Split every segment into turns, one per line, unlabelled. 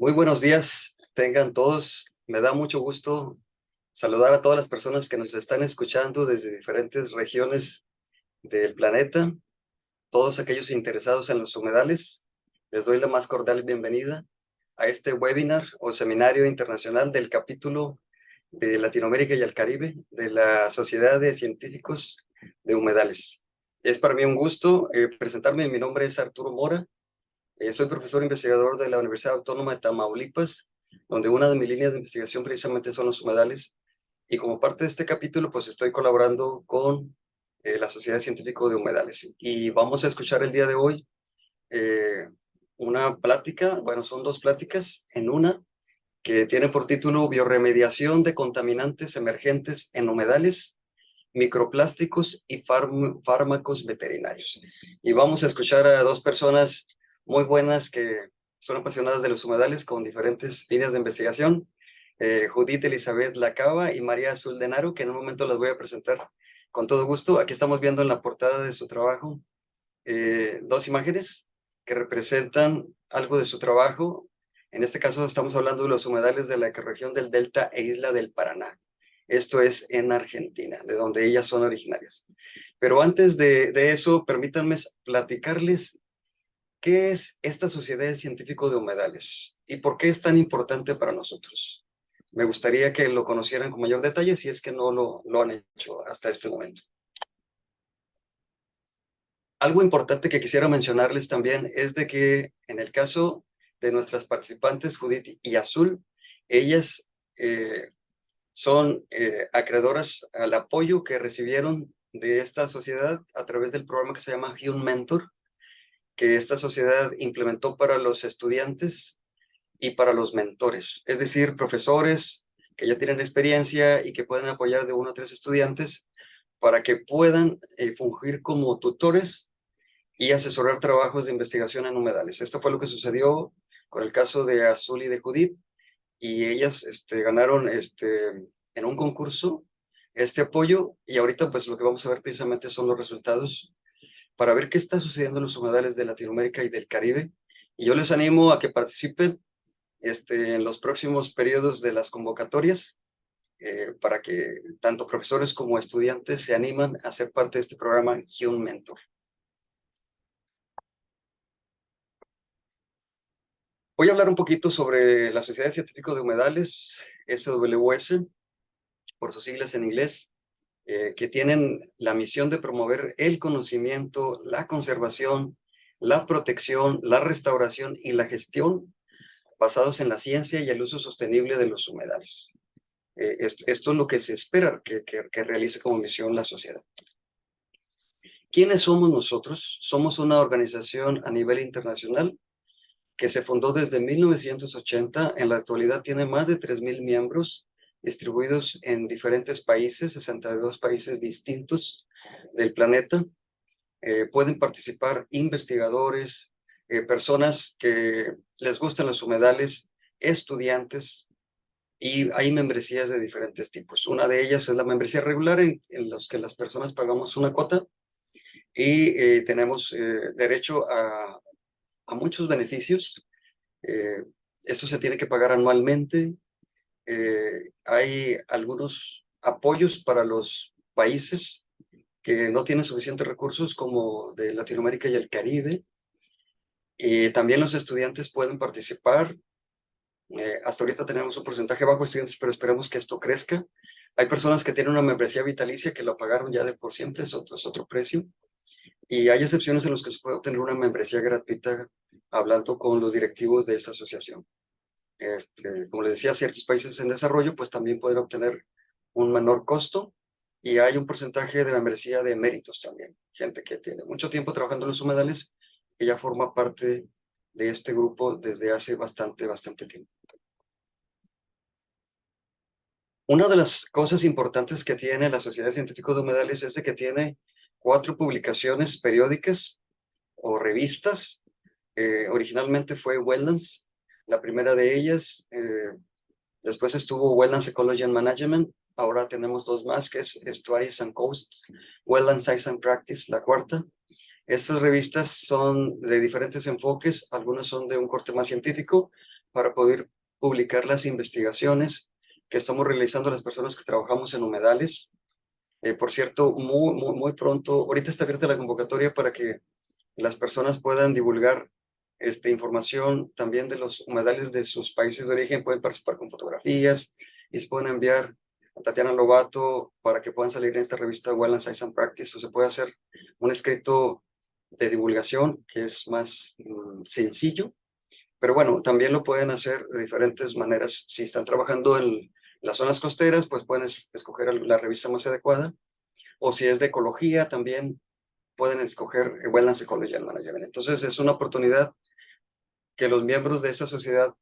Muy buenos días, tengan todos. Me da mucho gusto saludar a todas las personas que nos están escuchando desde diferentes regiones del planeta, todos aquellos interesados en los humedales. Les doy la más cordial bienvenida a este webinar o seminario internacional del capítulo de Latinoamérica y el Caribe de la Sociedad de Científicos de Humedales. Es para mí un gusto presentarme. Mi nombre es Arturo Mora. Soy profesor investigador de la Universidad Autónoma de Tamaulipas, donde una de mis líneas de investigación precisamente son los humedales. Y como parte de este capítulo, pues estoy colaborando con la Sociedad Científica de Humedales. Y vamos a escuchar el día de hoy eh, una plática, bueno, son dos pláticas en una, que tiene por título Biorremediación de contaminantes emergentes en humedales, microplásticos y fármacos veterinarios. Y vamos a escuchar a dos personas muy buenas que son apasionadas de los humedales con diferentes líneas de investigación, Judith Elizabeth Lacaba y María Azul Denaro, que en un momento las voy a presentar con todo gusto. Aquí estamos viendo en la portada de su trabajo dos imágenes que representan algo de su trabajo. En este caso estamos hablando de los humedales de la ecorregión del Delta e Isla del Paraná. Esto es en Argentina, de donde ellas son originarias. Pero antes de eso, permítanme platicarles qué es esta Sociedad Científica de Humedales y por qué es tan importante para nosotros. Me gustaría que lo conocieran con mayor detalle si es que no lo han hecho hasta este momento. Algo importante que quisiera mencionarles también es de que en el caso de nuestras participantes, Judith y Azul, ellas son acreedoras al apoyo que recibieron de esta sociedad a través del programa que se llama Human Mentor, que esta sociedad implementó para los estudiantes y para los mentores, es decir, profesores que ya tienen experiencia y que pueden apoyar de uno a tres estudiantes para que puedan fungir como tutores y asesorar trabajos de investigación en humedales. Esto fue lo que sucedió con el caso de Azul y de Judith, y ellas ganaron en un concurso este apoyo, y ahorita pues lo que vamos a ver precisamente son los resultados para ver qué está sucediendo en los humedales de Latinoamérica y del Caribe. Y yo les animo a que participen en los próximos periodos de las convocatorias, para que tanto profesores como estudiantes se animan a ser parte de este programa Human Mentor. Voy a hablar un poquito sobre la Sociedad Científica de Humedales, SWS, por sus siglas en inglés, que tienen la misión de promover el conocimiento, la conservación, la protección, la restauración y la gestión basados en la ciencia y el uso sostenible de los humedales. Esto es lo que se espera que realice como misión la sociedad. ¿Quiénes somos nosotros? Somos una organización a nivel internacional que se fundó desde 1980. En la actualidad tiene más de 3,000 miembros distribuidos en diferentes países, 62 países distintos del planeta. Pueden participar investigadores, personas que les gustan los humedales, estudiantes, y hay membresías de diferentes tipos. Una de ellas es la membresía regular en los que las personas pagamos una cuota y tenemos derecho a muchos beneficios. Eh, Esto se tiene que pagar anualmente. Hay algunos apoyos para los países que no tienen suficientes recursos, como de Latinoamérica y el Caribe. También los estudiantes pueden participar. Hasta ahorita tenemos un porcentaje bajo de estudiantes, pero esperemos que esto crezca. Hay personas que tienen una membresía vitalicia que lo pagaron ya de por siempre, es otro precio. Y hay excepciones en las que se puede obtener una membresía gratuita hablando con los directivos de esta asociación. Como les decía, ciertos países en desarrollo pues también pueden obtener un menor costo, y hay un porcentaje de membresía de méritos también. Gente que tiene mucho tiempo trabajando en los humedales, que ya forma parte de este grupo desde hace bastante tiempo. Una de las cosas importantes que tiene la Sociedad Científica de Humedales es de que tiene 4 publicaciones periódicas o revistas. Originalmente fue Wetlands, la primera de ellas. Después estuvo Wetlands Ecology and Management. Ahora tenemos 2 más, que es Estuaries and Coasts, Wetland Science and Practice, la cuarta. Estas revistas son de diferentes enfoques, algunas son de un corte más científico, para poder publicar las investigaciones que estamos realizando las personas que trabajamos en humedales. Por cierto, muy pronto, ahorita está abierta la convocatoria para que las personas puedan divulgar información también de los humedales de sus países de origen, pueden participar con fotografías y se pueden enviar a Tatiana Lobato para que puedan salir en esta revista Wetland Science and Practice, o se puede hacer un escrito de divulgación que es más sencillo, pero bueno, también lo pueden hacer de diferentes maneras. Si están trabajando en las zonas costeras, pues pueden escoger la revista más adecuada, o si es de ecología, también pueden escoger Wetlands Ecology and Management. Entonces es una oportunidad que los miembros de esta sociedad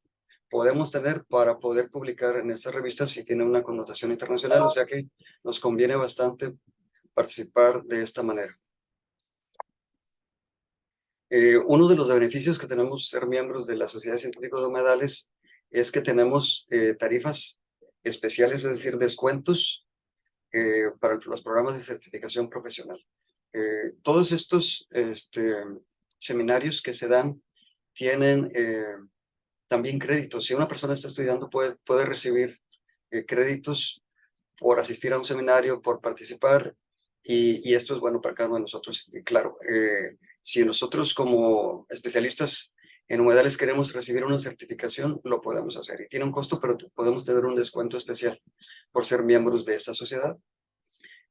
podemos tener para poder publicar en estas revistas si tiene una connotación internacional, o sea que nos conviene bastante participar de esta manera. Uno de los beneficios que tenemos ser miembros de la Sociedad Científica de Humedales es que tenemos tarifas especiales, es decir, descuentos para los programas de certificación profesional. Todos estos seminarios que se dan tienen también créditos. Si una persona está estudiando, puede recibir créditos por asistir a un seminario, por participar, y esto es bueno para cada uno de nosotros. Y claro, si nosotros como especialistas en humedales queremos recibir una certificación, lo podemos hacer. Y tiene un costo, pero podemos tener un descuento especial por ser miembros de esta sociedad.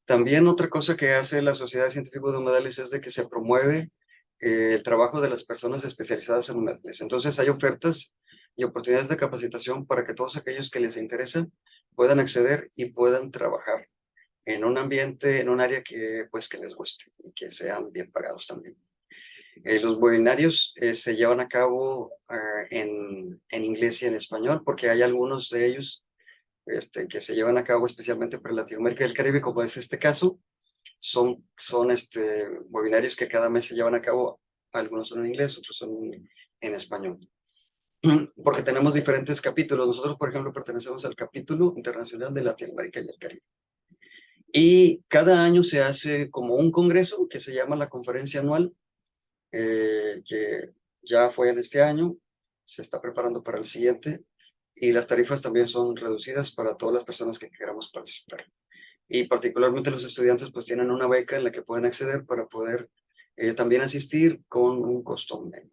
También otra cosa que hace la Sociedad Científica de Humedales es de que se promueve el trabajo de las personas especializadas en humedales. Entonces hay ofertas y oportunidades de capacitación para que todos aquellos que les interesan puedan acceder y puedan trabajar en un ambiente, en un área que, pues, que les guste y que sean bien pagados también. Los webinarios se llevan a cabo en inglés y en español, porque hay algunos de ellos que se llevan a cabo especialmente para Latinoamérica y el Caribe, como es este caso. Son webinarios que cada mes se llevan a cabo, algunos son en inglés, otros son en español. Porque tenemos diferentes capítulos. Nosotros, por ejemplo, pertenecemos al capítulo internacional de Latinoamérica y el Caribe. Y cada año se hace como un congreso que se llama la conferencia anual, que ya fue en este año, se está preparando para el siguiente, y las tarifas también son reducidas para todas las personas que queramos participar. Y particularmente los estudiantes pues tienen una beca en la que pueden acceder para poder también asistir con un costo menor.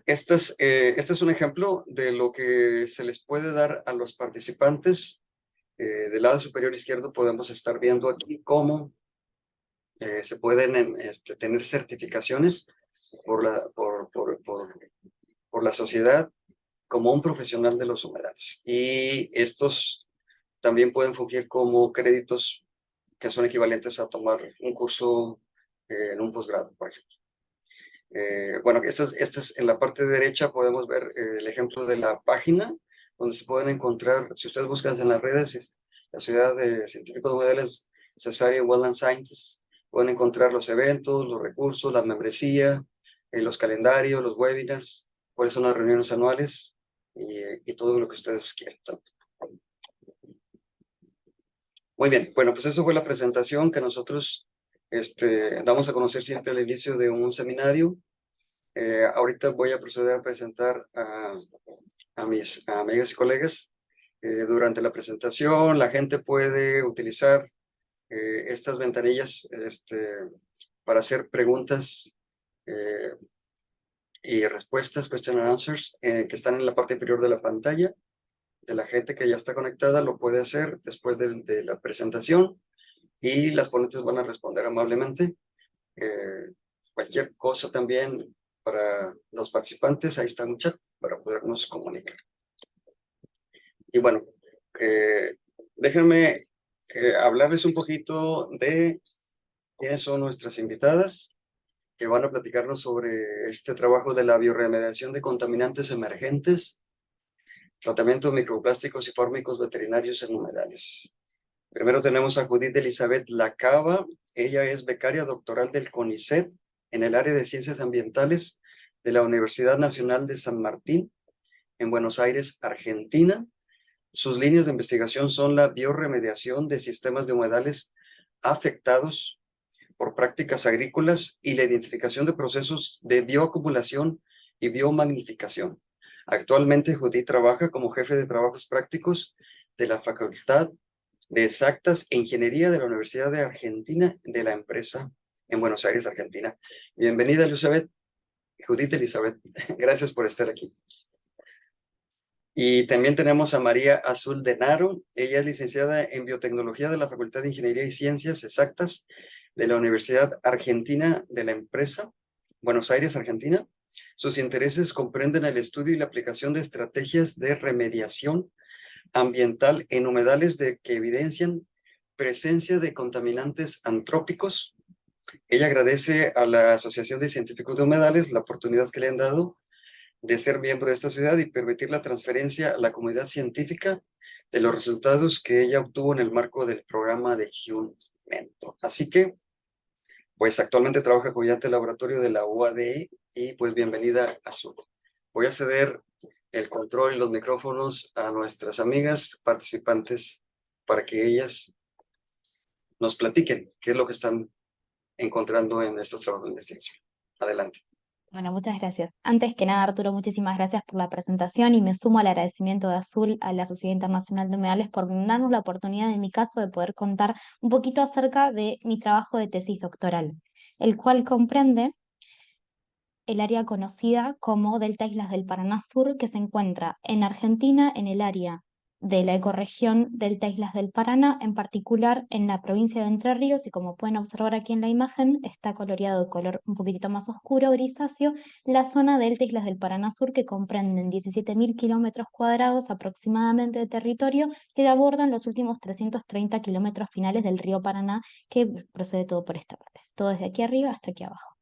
Este es un ejemplo de lo que se les puede dar a los participantes. Del lado superior izquierdo podemos estar viendo aquí cómo se pueden tener certificaciones por la sociedad como un profesional de los humedales. Y estos también pueden fungir como créditos que son equivalentes a tomar un curso en un posgrado, por ejemplo. Bueno, en la parte derecha podemos ver el ejemplo de la página donde se pueden encontrar, si ustedes buscan en las redes, la Sociedad de Científicos de Humedales, Society of Wetland Scientists, pueden encontrar los eventos, los recursos, la membresía, los calendarios, los webinars, cuáles son las reuniones anuales y todo lo que ustedes quieran. Muy bien, bueno, pues eso fue la presentación que nosotros damos a conocer siempre al inicio de un seminario. Ahorita voy a proceder a presentar a mis amigas y colegas. Durante la presentación, la gente puede utilizar estas ventanillas para hacer preguntas y respuestas, question and answers, que están en la parte inferior de la pantalla. De la gente que ya está conectada lo puede hacer después de la presentación y las ponentes van a responder amablemente. Cualquier cosa también para los participantes, ahí está un chat para podernos comunicar. Y bueno, déjenme hablarles un poquito de quiénes son nuestras invitadas que van a platicarnos sobre este trabajo de la bioremediación de contaminantes emergentes, tratamiento de microplásticos y fármacos veterinarios en humedales. Primero tenemos a Judith Elizabeth Lacava. Ella es becaria doctoral del CONICET en el área de Ciencias Ambientales de la Universidad Nacional de San Martín, en Buenos Aires, Argentina. Sus líneas de investigación son la bioremediación de sistemas de humedales afectados por prácticas agrícolas y la identificación de procesos de bioacumulación y biomagnificación. Actualmente Judith trabaja como jefe de trabajos prácticos de la Facultad de Exactas e Ingeniería de la Universidad de Argentina de la empresa en Buenos Aires, Argentina. Bienvenida, Elizabeth. Judith Elizabeth, gracias por estar aquí. Y también tenemos a María Azul Denaro. Ella es licenciada en Biotecnología de la Facultad de Ingeniería y Ciencias Exactas de la Universidad Argentina de la empresa, Buenos Aires, Argentina. Sus intereses comprenden el estudio y la aplicación de estrategias de remediación ambiental en humedales que evidencian presencia de contaminantes antrópicos. Ella agradece a la Asociación de Científicos de Humedales la oportunidad que le han dado de ser miembro de esta sociedad y permitir la transferencia a la comunidad científica de los resultados que ella obtuvo en el marco del programa de Hume Mentor. Así que, pues actualmente trabaja como ayudante de laboratorio de la UADE y pues bienvenida a Azul. Voy a ceder el control y los micrófonos a nuestras amigas participantes para que ellas nos platiquen qué es lo que están encontrando en estos trabajos de investigación. Adelante.
Bueno, muchas gracias. Antes que nada, Arturo, muchísimas gracias por la presentación y me sumo al agradecimiento de Azul a la Sociedad Internacional de Humedales por darnos la oportunidad, en mi caso, de poder contar un poquito acerca de mi trabajo de tesis doctoral, el cual comprende el área conocida como Delta Islas del Paraná Sur, que se encuentra en Argentina, en el área de la ecorregión Delta Islas del Paraná, en particular en la provincia de Entre Ríos, y como pueden observar aquí en la imagen, está coloreado de color un poquitito más oscuro, grisáceo, la zona Delta Islas del Paraná Sur, que comprenden 17.000 kilómetros cuadrados aproximadamente de territorio, que abordan los últimos 330 kilómetros finales del río Paraná, que procede todo por esta parte, todo desde aquí arriba hasta aquí abajo.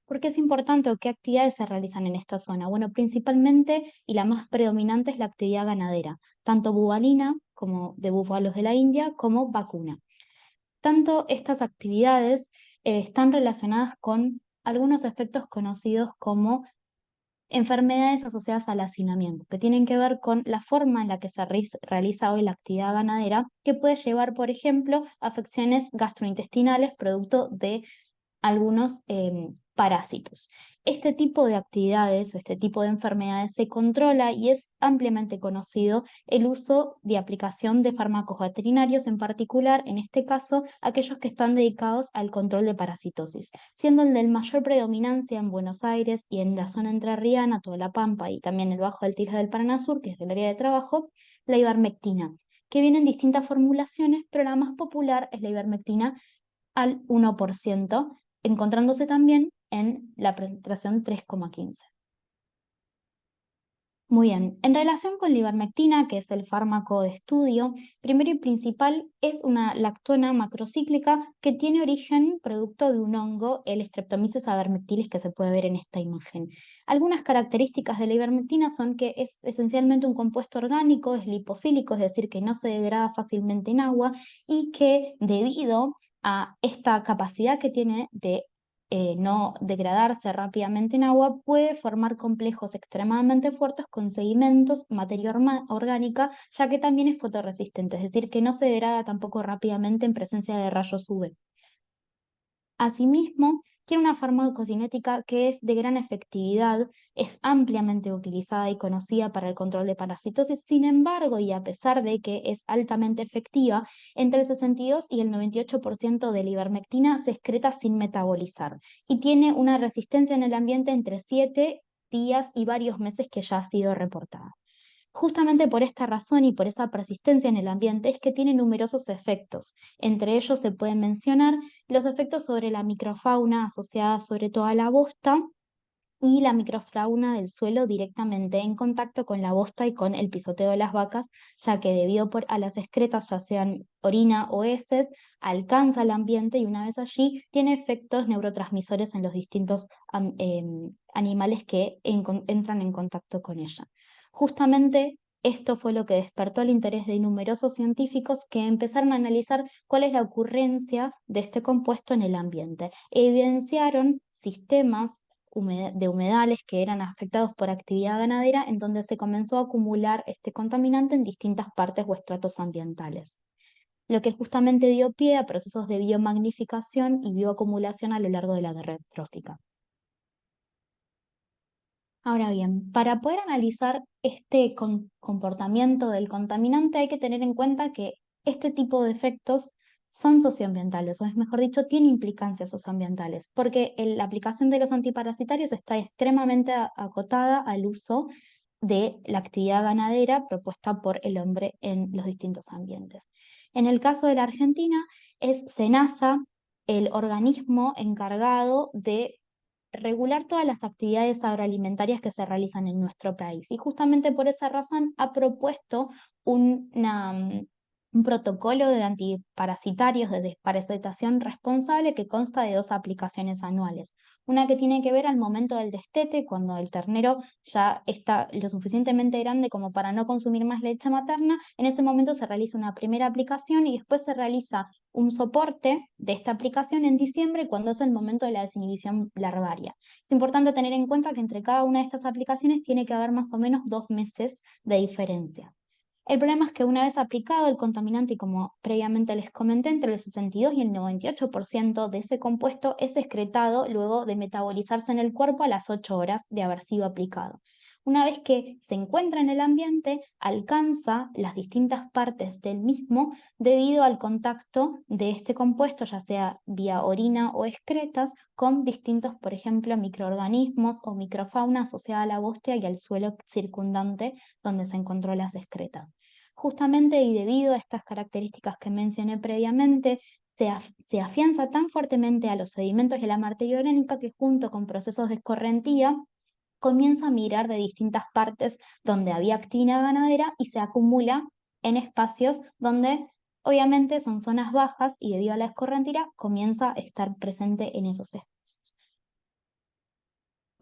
¿Por qué es importante o qué actividades se realizan en esta zona? Bueno, principalmente y la más predominante es la actividad ganadera, tanto bubalina como de búfalos de la India, como vacuna. Tanto estas actividades están relacionadas con algunos efectos conocidos como enfermedades asociadas al hacinamiento, que tienen que ver con la forma en la que se realiza hoy la actividad ganadera, que puede llevar, por ejemplo, a afecciones gastrointestinales producto de algunos parásitos. Este tipo de actividades, este tipo de enfermedades se controla y es ampliamente conocido el uso de aplicación de fármacos veterinarios, en particular, en este caso, aquellos que están dedicados al control de parasitosis, siendo el de mayor predominancia en Buenos Aires y en la zona entrerriana, toda la Pampa y también el Bajo del Tisla del Paraná Sur, que es el área de trabajo, la ivermectina, que viene en distintas formulaciones, pero la más popular es la ivermectina al 1%, encontrándose también en la presentación 3,15. Muy bien, en relación con la ivermectina, que es el fármaco de estudio, primero y principal es una lactona macrocíclica que tiene origen producto de un hongo, el Streptomyces avermectilis, que se puede ver en esta imagen. Algunas características de la ivermectina son que es esencialmente un compuesto orgánico, es lipofílico, es decir, que no se degrada fácilmente en agua y que debido a esta capacidad que tiene de no degradarse rápidamente en agua, puede formar complejos extremadamente fuertes con sedimentos, materia orgánica, ya que también es fotorresistente, es decir, que no se degrada tampoco rápidamente en presencia de rayos UV. Asimismo, tiene una farmacocinética que es de gran efectividad, es ampliamente utilizada y conocida para el control de parasitosis. Sin embargo, y a pesar de que es altamente efectiva, entre el 62 y el 98% de la ivermectina se excreta sin metabolizar y tiene una resistencia en el ambiente entre 7 días y varios meses, que ya ha sido reportada. Justamente por esta razón y por esa persistencia en el ambiente es que tiene numerosos efectos. Entre ellos se pueden mencionar los efectos sobre la microfauna asociada sobre todo a la bosta y la microfauna del suelo directamente en contacto con la bosta y con el pisoteo de las vacas, ya que debido a las excretas, ya sean orina o heces, alcanza el ambiente y una vez allí tiene efectos neurotransmisores en los distintos animales que entran en contacto con ella. Justamente esto fue lo que despertó el interés de numerosos científicos que empezaron a analizar cuál es la ocurrencia de este compuesto en el ambiente. Evidenciaron sistemas de humedales que eran afectados por actividad ganadera, en donde se comenzó a acumular este contaminante en distintas partes o estratos ambientales. lo que justamente dio pie a procesos de biomagnificación y bioacumulación a lo largo de la guerra trófica. Ahora bien, para poder analizar este comportamiento del contaminante hay que tener en cuenta que este tipo de efectos son socioambientales, o es mejor dicho, tiene implicancias socioambientales, porque la aplicación de los antiparasitarios está extremadamente acotada al uso de la actividad ganadera propuesta por el hombre en los distintos ambientes. En el caso de la Argentina, es SENASA el organismo encargado de regular todas las actividades agroalimentarias que se realizan en nuestro país. Y justamente por esa razón ha propuesto un protocolo de antiparasitarios de desparasitación responsable que consta de 2 aplicaciones anuales. Una que tiene que ver al momento del destete, cuando el ternero ya está lo suficientemente grande como para no consumir más leche materna. En ese momento se realiza una primera aplicación y después se realiza un soporte de esta aplicación en diciembre, cuando es el momento de la desinhibición larvaria. Es importante tener en cuenta que entre cada una de estas aplicaciones tiene que haber más o menos 2 meses de diferencia. El problema es que una vez aplicado el contaminante, y como previamente les comenté, entre el 62 y el 98% de ese compuesto es excretado luego de metabolizarse en el cuerpo a las 8 horas de haber sido aplicado. Una vez que se encuentra en el ambiente, alcanza las distintas partes del mismo debido al contacto de este compuesto, ya sea vía orina o excretas, con distintos, por ejemplo, microorganismos o microfauna asociada a la bóstea y al suelo circundante donde se encontró las excretas. Justamente y debido a estas características que mencioné previamente, se afianza tan fuertemente a los sedimentos y a la materia orgánica que junto con procesos de escorrentía comienza a migrar de distintas partes donde había actividad ganadera y se acumula en espacios donde obviamente son zonas bajas y debido a la escorrentía comienza a estar presente en esos espacios.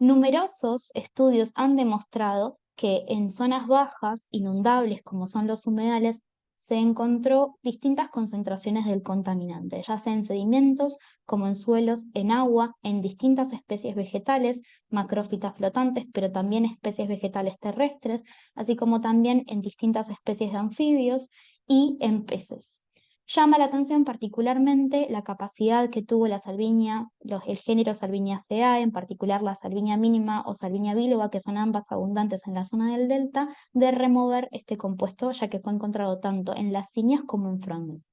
Numerosos estudios han demostrado que en zonas bajas, inundables como son los humedales, se encontró distintas concentraciones del contaminante, ya sea en sedimentos, como en suelos, en agua, en distintas especies vegetales, macrófitas flotantes, pero también especies vegetales terrestres, así como también en distintas especies de anfibios y en peces. Llama la atención particularmente la capacidad que tuvo la salvinia, el género Salviniaceae, en particular la salvinia mínima o salvinia biloba, que son ambas abundantes en la zona del delta, de remover este compuesto, ya que fue encontrado tanto en las ciñas como en frondes.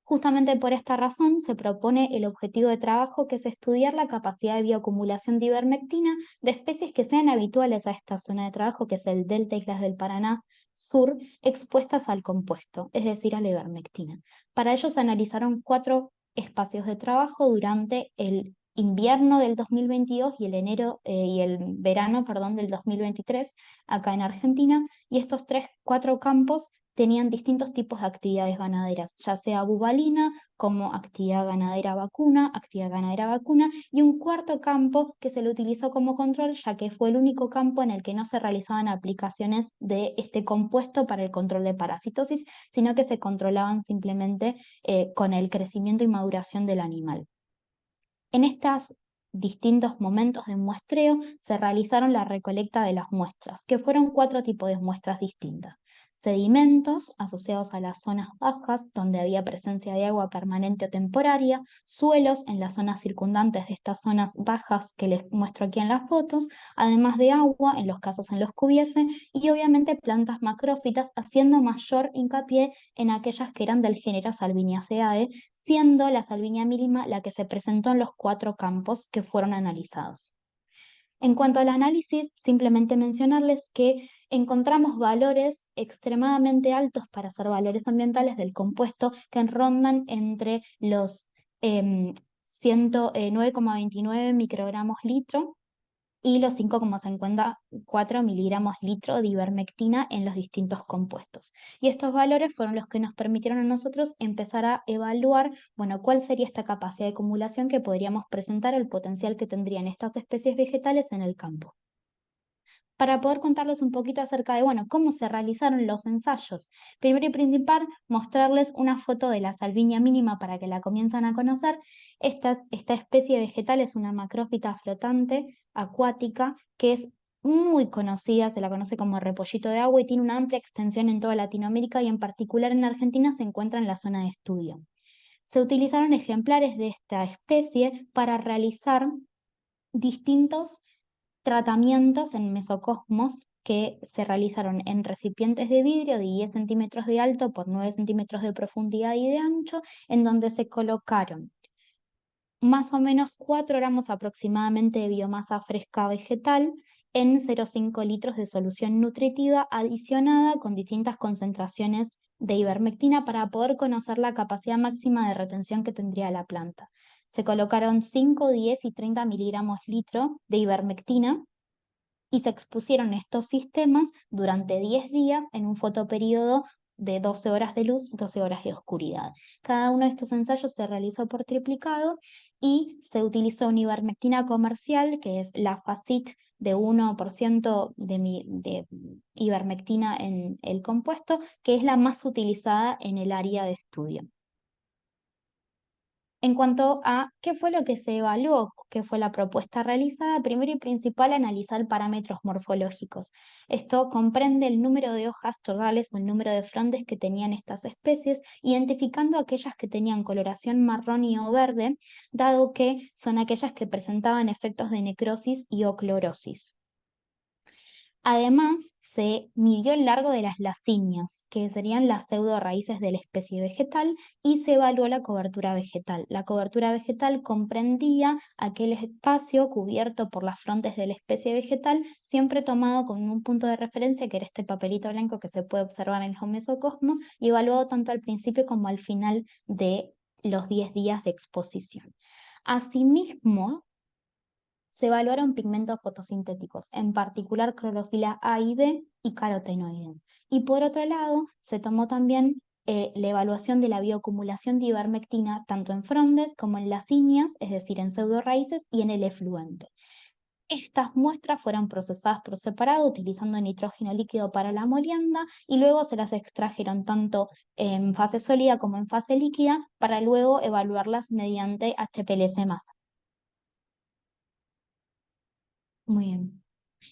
Justamente por esta razón se propone el objetivo de trabajo, que es estudiar la capacidad de bioacumulación de ivermectina de especies que sean habituales a esta zona de trabajo, que es el delta Islas del Paraná Sur, expuestas al compuesto, es decir, a la ivermectina. Para ello se analizaron 4 espacios de trabajo durante el invierno del 2022 y el verano, perdón, del 2023 acá en Argentina, y estos 4 campos tenían distintos tipos de actividades ganaderas, ya sea bubalina, como actividad ganadera vacuna, y un cuarto campo que se lo utilizó como control, ya que fue el único campo en el que no se realizaban aplicaciones de este compuesto para el control de parasitosis, sino que se controlaban simplemente con el crecimiento y maduración del animal. En estos distintos momentos de muestreo se realizaron la recolecta de las muestras, que fueron 4 tipos de muestras distintas. Sedimentos asociados a las zonas bajas, donde había presencia de agua permanente o temporaria, suelos en las zonas circundantes de estas zonas bajas que les muestro aquí en las fotos, además de agua en los casos en los que hubiese, y obviamente plantas macrófitas, haciendo mayor hincapié en aquellas que eran del género Salviniaceae, siendo la salvinia mínima la que se presentó en los 4 campos que fueron analizados. En cuanto al análisis, simplemente mencionarles que encontramos valores extremadamente altos para ser valores ambientales del compuesto, que rondan entre los 9,29 microgramos litro y los 5,54 miligramos litro de ivermectina en los distintos compuestos. Y estos valores fueron los que nos permitieron a nosotros empezar a evaluar, bueno, cuál sería esta capacidad de acumulación que podríamos presentar, el potencial que tendrían estas especies vegetales en el campo. Para poder contarles un poquito acerca de, bueno, cómo se realizaron los ensayos. Primero y principal, mostrarles una foto de la salvinia mínima para que la comiencen a conocer. Esta especie vegetal es una macrófita flotante acuática que es muy conocida, se la conoce como repollito de agua y tiene una amplia extensión en toda Latinoamérica y en particular en Argentina se encuentra en la zona de estudio. Se utilizaron ejemplares de esta especie para realizar distintos tratamientos en mesocosmos que se realizaron en recipientes de vidrio de 10 centímetros de alto por 9 centímetros de profundidad y de ancho, en donde se colocaron más o menos 4 gramos aproximadamente de biomasa fresca vegetal en 0,5 litros de solución nutritiva adicionada con distintas concentraciones de ivermectina para poder conocer la capacidad máxima de retención que tendría la planta. Se colocaron 5, 10 y 30 miligramos litro de ivermectina y se expusieron estos sistemas durante 10 días en un fotoperíodo de 12 horas de luz, 12 horas de oscuridad. Cada uno de estos ensayos se realizó por triplicado y se utilizó una ivermectina comercial, que es la Facit de 1% de ivermectina en el compuesto, que es la más utilizada en el área de estudio. En cuanto a qué fue lo que se evaluó, qué fue la propuesta realizada, primero y principal, analizar parámetros morfológicos. Esto comprende el número de hojas totales o el número de frondes que tenían estas especies, identificando aquellas que tenían coloración marrón y o verde, dado que son aquellas que presentaban efectos de necrosis y o clorosis. Además, se midió el largo de las lacinias, que serían las pseudo-raíces de la especie vegetal, y se evaluó la cobertura vegetal. La cobertura vegetal comprendía aquel espacio cubierto por las frondes de la especie vegetal, siempre tomado con un punto de referencia, que era este papelito blanco que se puede observar en los mesocosmos, y evaluado tanto al principio como al final de los 10 días de exposición. Asimismo, se evaluaron pigmentos fotosintéticos, en particular clorofila A y B y carotenoides. Y por otro lado, se tomó también la evaluación de la bioacumulación de ivermectina tanto en frondes como en lacinias, es decir, en pseudoraíces y en el efluente. Estas muestras fueron procesadas por separado utilizando nitrógeno líquido para la molienda y luego se las extrajeron tanto en fase sólida como en fase líquida para luego evaluarlas mediante HPLC masa. Muy bien.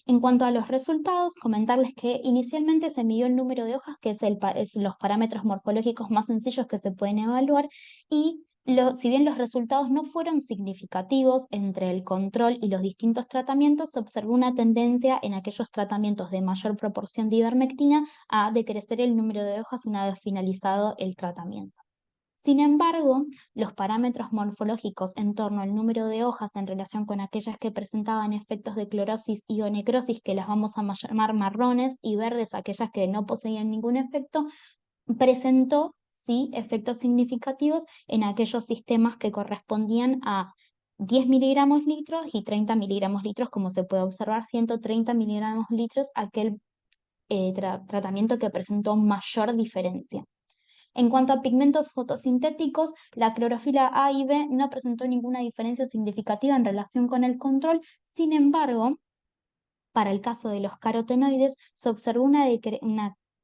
En cuanto a los resultados, comentarles que inicialmente se midió el número de hojas, que es los parámetros morfológicos más sencillos que se pueden evaluar, y si bien los resultados no fueron significativos entre el control y los distintos tratamientos, se observó una tendencia en aquellos tratamientos de mayor proporción de ivermectina a decrecer el número de hojas una vez finalizado el tratamiento. Sin embargo, los parámetros morfológicos en torno al número de hojas en relación con aquellas que presentaban efectos de clorosis y o necrosis, que las vamos a llamar marrones, y verdes, aquellas que no poseían ningún efecto, presentó sí efectos significativos en aquellos sistemas que correspondían a 10 miligramos litros y 30 miligramos litros, como se puede observar, 130 miligramos litros, aquel tratamiento que presentó mayor diferencia. En cuanto a pigmentos fotosintéticos, la clorofila A y B no presentó ninguna diferencia significativa en relación con el control. Sin embargo, para el caso de los carotenoides, se observó una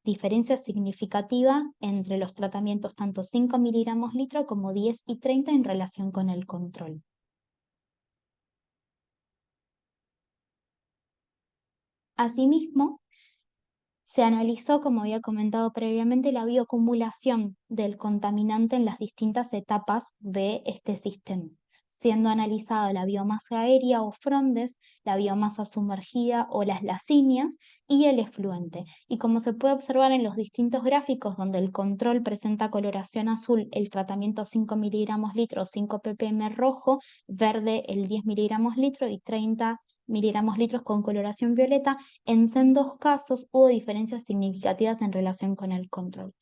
diferencia significativa entre los tratamientos tanto 5 miligramos litro como 10 y 30 en relación con el control. Asimismo, se analizó, como había comentado previamente, la bioacumulación del contaminante en las distintas etapas de este sistema, siendo analizada la biomasa aérea o frondes, la biomasa sumergida o las lacinias y el efluente. Y como se puede observar en los distintos gráficos donde el control presenta coloración azul, el tratamiento 5 miligramos litro, 5 ppm rojo, verde el 10 miligramos litro y 30 miligramos litros con coloración violeta, en sendos casos hubo diferencias significativas en relación con el control.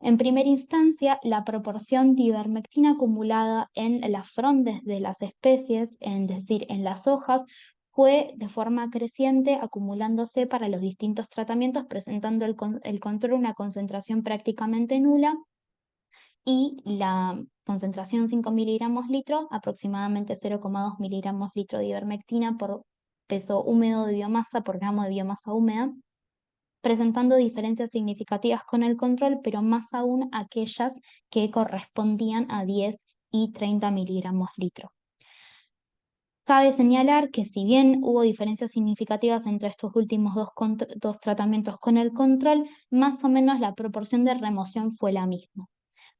En primera instancia, la proporción de ivermectina acumulada en las frondes de las especies, es decir, en las hojas, fue de forma creciente acumulándose para los distintos tratamientos, presentando el control una concentración prácticamente nula y la concentración 5 miligramos litro, aproximadamente 0,2 miligramos litro de ivermectina por peso húmedo de biomasa por gramo de biomasa húmeda, presentando diferencias significativas con el control, pero más aún aquellas que correspondían a 10 y 30 miligramos litro. Cabe señalar que si bien hubo diferencias significativas entre estos últimos dos tratamientos con el control, más o menos la proporción de remoción fue la misma.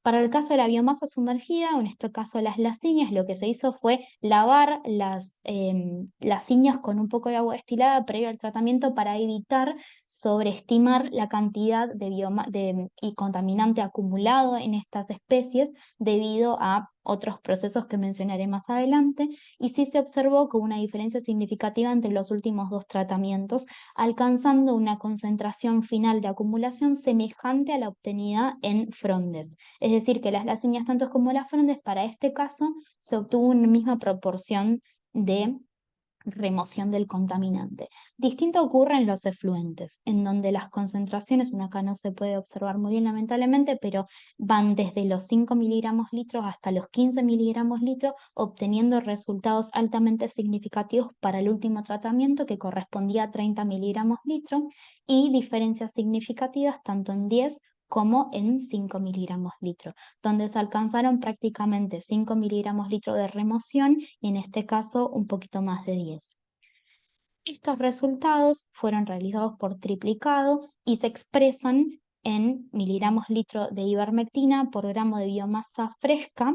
Para el caso de la biomasa sumergida, en este caso las lasiñas, lo que se hizo fue lavar las lasiñas con un poco de agua destilada previo al tratamiento para evitar sobreestimar la cantidad y contaminante acumulado en estas especies debido a otros procesos que mencionaré más adelante, y sí se observó que hubo una diferencia significativa entre los últimos dos tratamientos, alcanzando una concentración final de acumulación semejante a la obtenida en Frondes. Es decir, que las lasiñas tanto como las frondes, para este caso, se obtuvo una misma proporción de remoción del contaminante. Distinto ocurre en los efluentes, en donde las concentraciones, bueno, acá no se puede observar muy bien lamentablemente, pero van desde los 5 miligramos litros hasta los 15 miligramos litros, obteniendo resultados altamente significativos para el último tratamiento, que correspondía a 30 miligramos litros, y diferencias significativas tanto en 10 como en 5 miligramos litro, donde se alcanzaron prácticamente 5 miligramos litro de remoción y en este caso un poquito más de 10. Estos resultados fueron realizados por triplicado y se expresan en miligramos litro de ivermectina por gramo de biomasa fresca,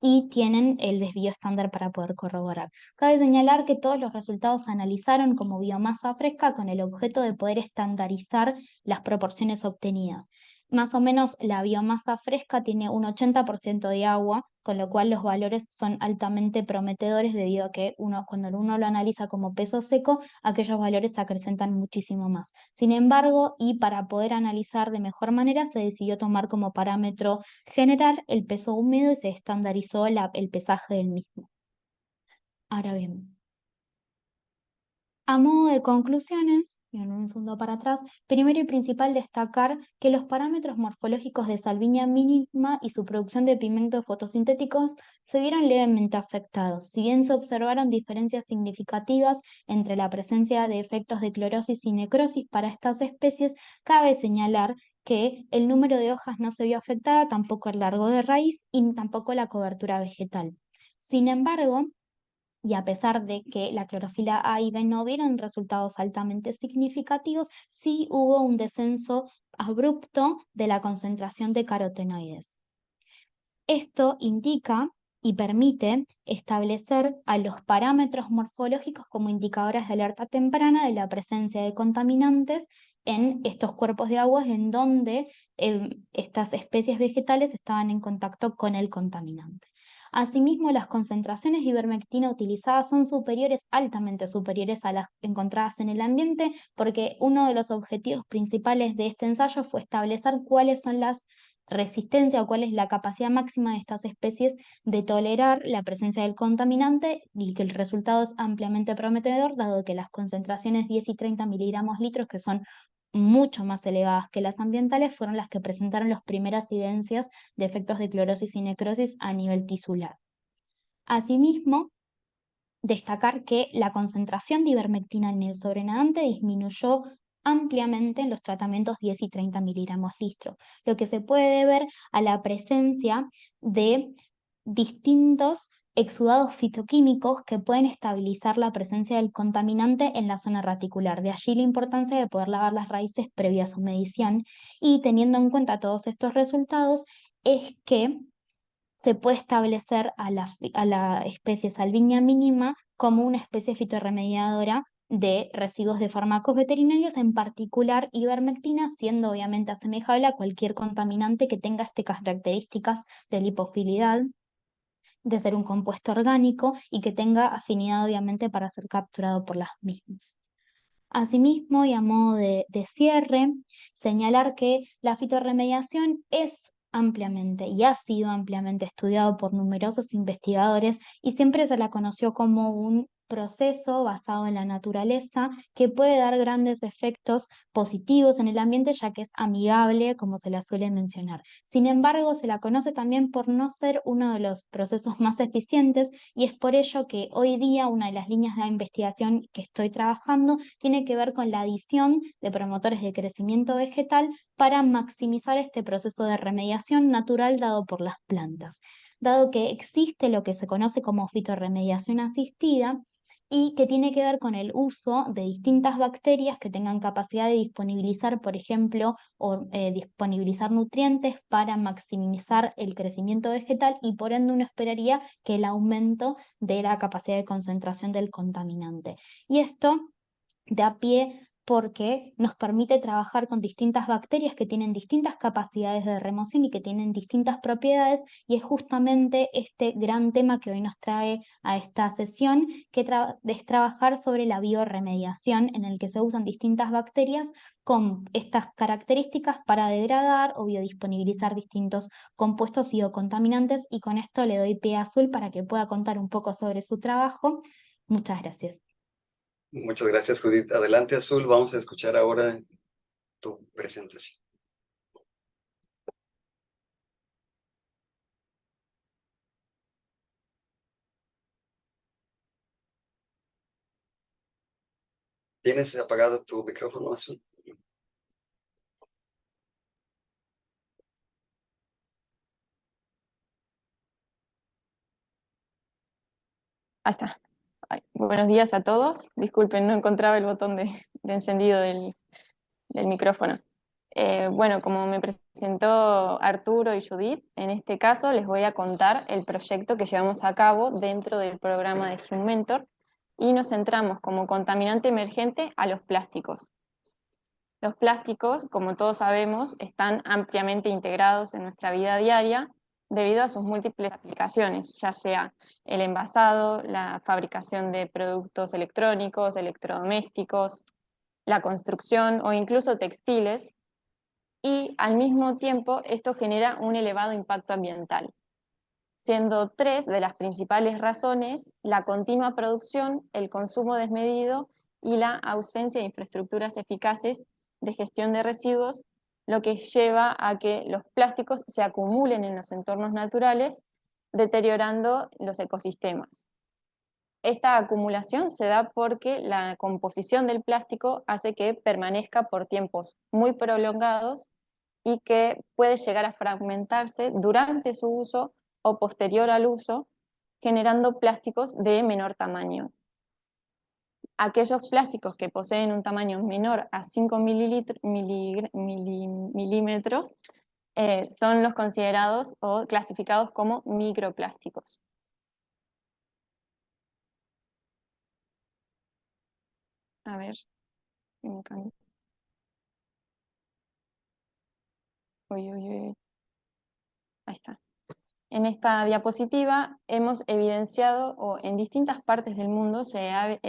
y tienen el desvío estándar para poder corroborar. Cabe señalar que todos los resultados se analizaron como biomasa fresca con el objeto de poder estandarizar las proporciones obtenidas. Más o menos la biomasa fresca tiene un 80% de agua, con lo cual los valores son altamente prometedores debido a que cuando uno lo analiza como peso seco, aquellos valores se acrecentan muchísimo más. Sin embargo, y para poder analizar de mejor manera, se decidió tomar como parámetro general el peso húmedo y se estandarizó el pesaje del mismo. Ahora bien, a modo de conclusiones, y en un segundo para atrás, primero y principal destacar que los parámetros morfológicos de salviña mínima y su producción de pigmentos fotosintéticos se vieron levemente afectados. Si bien se observaron diferencias significativas entre la presencia de efectos de clorosis y necrosis para estas especies, cabe señalar que el número de hojas no se vio afectada, tampoco el largo de raíz y tampoco la cobertura vegetal. Sin embargo, y a pesar de que la clorofila A y B no dieron resultados altamente significativos, sí hubo un descenso abrupto de la concentración de carotenoides. Esto indica y permite establecer a los parámetros morfológicos como indicadores de alerta temprana de la presencia de contaminantes en estos cuerpos de aguas en donde estas especies vegetales estaban en contacto con el contaminante. Asimismo, las concentraciones de ivermectina utilizadas son superiores, altamente superiores a las encontradas en el ambiente, porque uno de los objetivos principales de este ensayo fue establecer cuáles son las resistencia o cuál es la capacidad máxima de estas especies de tolerar la presencia del contaminante, y que el resultado es ampliamente prometedor, dado que las concentraciones 10 y 30 miligramos litros, que son mucho más elevadas que las ambientales, fueron las que presentaron las primeras evidencias de efectos de clorosis y necrosis a nivel tisular. Asimismo, destacar que la concentración de ivermectina en el sobrenadante disminuyó ampliamente en los tratamientos 10 y 30 miligramos litro, lo que se puede deber a la presencia de distintos exudados fitoquímicos que pueden estabilizar la presencia del contaminante en la zona reticular. De allí la importancia de poder lavar las raíces previa a su medición, y teniendo en cuenta todos estos resultados es que se puede establecer a la especie Salvinia mínima como una especie fitorremediadora de residuos de fármacos veterinarios, en particular ivermectina, siendo obviamente asemejable a cualquier contaminante que tenga estas características de lipofilidad, de ser un compuesto orgánico y que tenga afinidad obviamente para ser capturado por las mismas. Asimismo, y a modo de cierre, señalar que la fitorremediación es ampliamente y ha sido ampliamente estudiado por numerosos investigadores, y siempre se la conoció como un proceso basado en la naturaleza que puede dar grandes efectos positivos en el ambiente, ya que es amigable, como se la suele mencionar. Sin embargo, se la conoce también por no ser uno de los procesos más eficientes, y es por ello que hoy día una de las líneas de investigación que estoy trabajando tiene que ver con la adición de promotores de crecimiento vegetal para maximizar este proceso de remediación natural dado por las plantas. dado que existe lo que se conoce como fitorremediación asistida, y que tiene que ver con el uso de distintas bacterias que tengan capacidad de disponibilizar, por ejemplo, o disponibilizar nutrientes para maximizar el crecimiento vegetal, y por ende uno esperaría que el aumento de la capacidad de concentración del contaminante. Y esto da pie porque nos permite trabajar con distintas bacterias que tienen distintas capacidades de remoción y que tienen distintas propiedades, y es justamente este gran tema que hoy nos trae a esta sesión, que es trabajar sobre la biorremediación, en el que se usan distintas bacterias con estas características para degradar o biodisponibilizar distintos compuestos y o contaminantes, y con esto le doy pie a Azul para que pueda contar un poco sobre su trabajo. Muchas gracias.
Muchas gracias, Judith. Adelante, Azul. Vamos a escuchar ahora tu presentación. ¿Tienes apagado tu micrófono, Azul?
Ahí está. Ay, buenos días a todos. Disculpen, no encontraba el botón de encendido del micrófono. Bueno, como me presentó Arturo y Judith, en este caso les voy a contar el proyecto que llevamos a cabo dentro del programa de HumeMentor, y nos centramos como contaminante emergente a los plásticos. Los plásticos, como todos sabemos, están ampliamente integrados en nuestra vida diaria debido a sus múltiples aplicaciones, ya sea el envasado, la fabricación de productos electrónicos, electrodomésticos, la construcción o incluso textiles, y al mismo tiempo esto genera un elevado impacto ambiental, siendo tres de las principales razones la continua producción, el consumo desmedido y la ausencia de infraestructuras eficaces de gestión de residuos, lo que lleva a que los plásticos se acumulen en los entornos naturales, deteriorando los ecosistemas. Esta acumulación se da porque la composición del plástico hace que permanezca por tiempos muy prolongados y que puede llegar a fragmentarse durante su uso o posterior al uso, generando plásticos de menor tamaño. Aquellos plásticos que poseen un tamaño menor a 5 milímetros son los considerados o clasificados como microplásticos. A ver, me cambio. Uy, uy, uy. Ahí está. En esta diapositiva hemos evidenciado, o en distintas partes del mundo se ha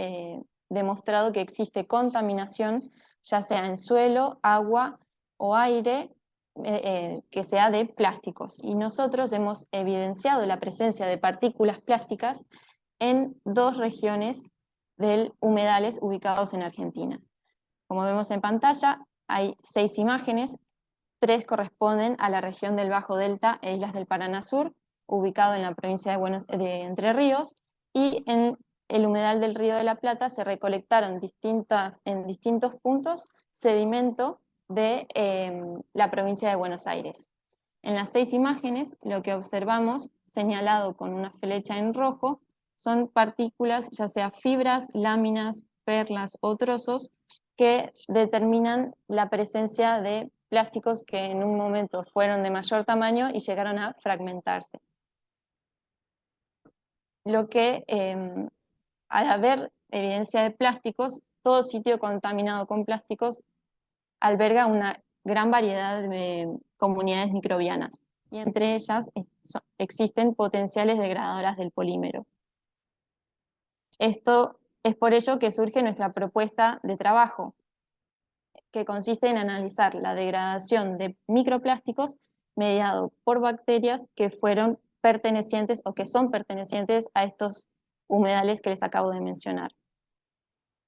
demostrado que existe contaminación, ya sea en suelo, agua o aire, que sea de plásticos. Y nosotros hemos evidenciado la presencia de partículas plásticas en 2 regiones de humedales ubicados en Argentina. Como vemos en pantalla, hay 6 imágenes. 3 corresponden a la región del Bajo Delta e Islas del Paraná Sur, ubicado en la provincia de Entre Ríos, y en el humedal del Río de la Plata se recolectaron en distintos puntos sedimento de la provincia de Buenos Aires. En las 6 imágenes, lo que observamos, señalado con una flecha en rojo, son partículas, ya sea fibras, láminas, perlas o trozos, que determinan la presencia de plásticos que en un momento fueron de mayor tamaño y llegaron a fragmentarse. Lo que, al haber evidencia de plásticos, todo sitio contaminado con plásticos alberga una gran variedad de comunidades microbianas, y entre ellas existen potenciales degradadoras del polímero. Esto es por ello que surge nuestra propuesta de trabajo, que consiste en analizar la degradación de microplásticos mediado por bacterias que fueron pertenecientes o que son pertenecientes a estos humedales que les acabo de mencionar.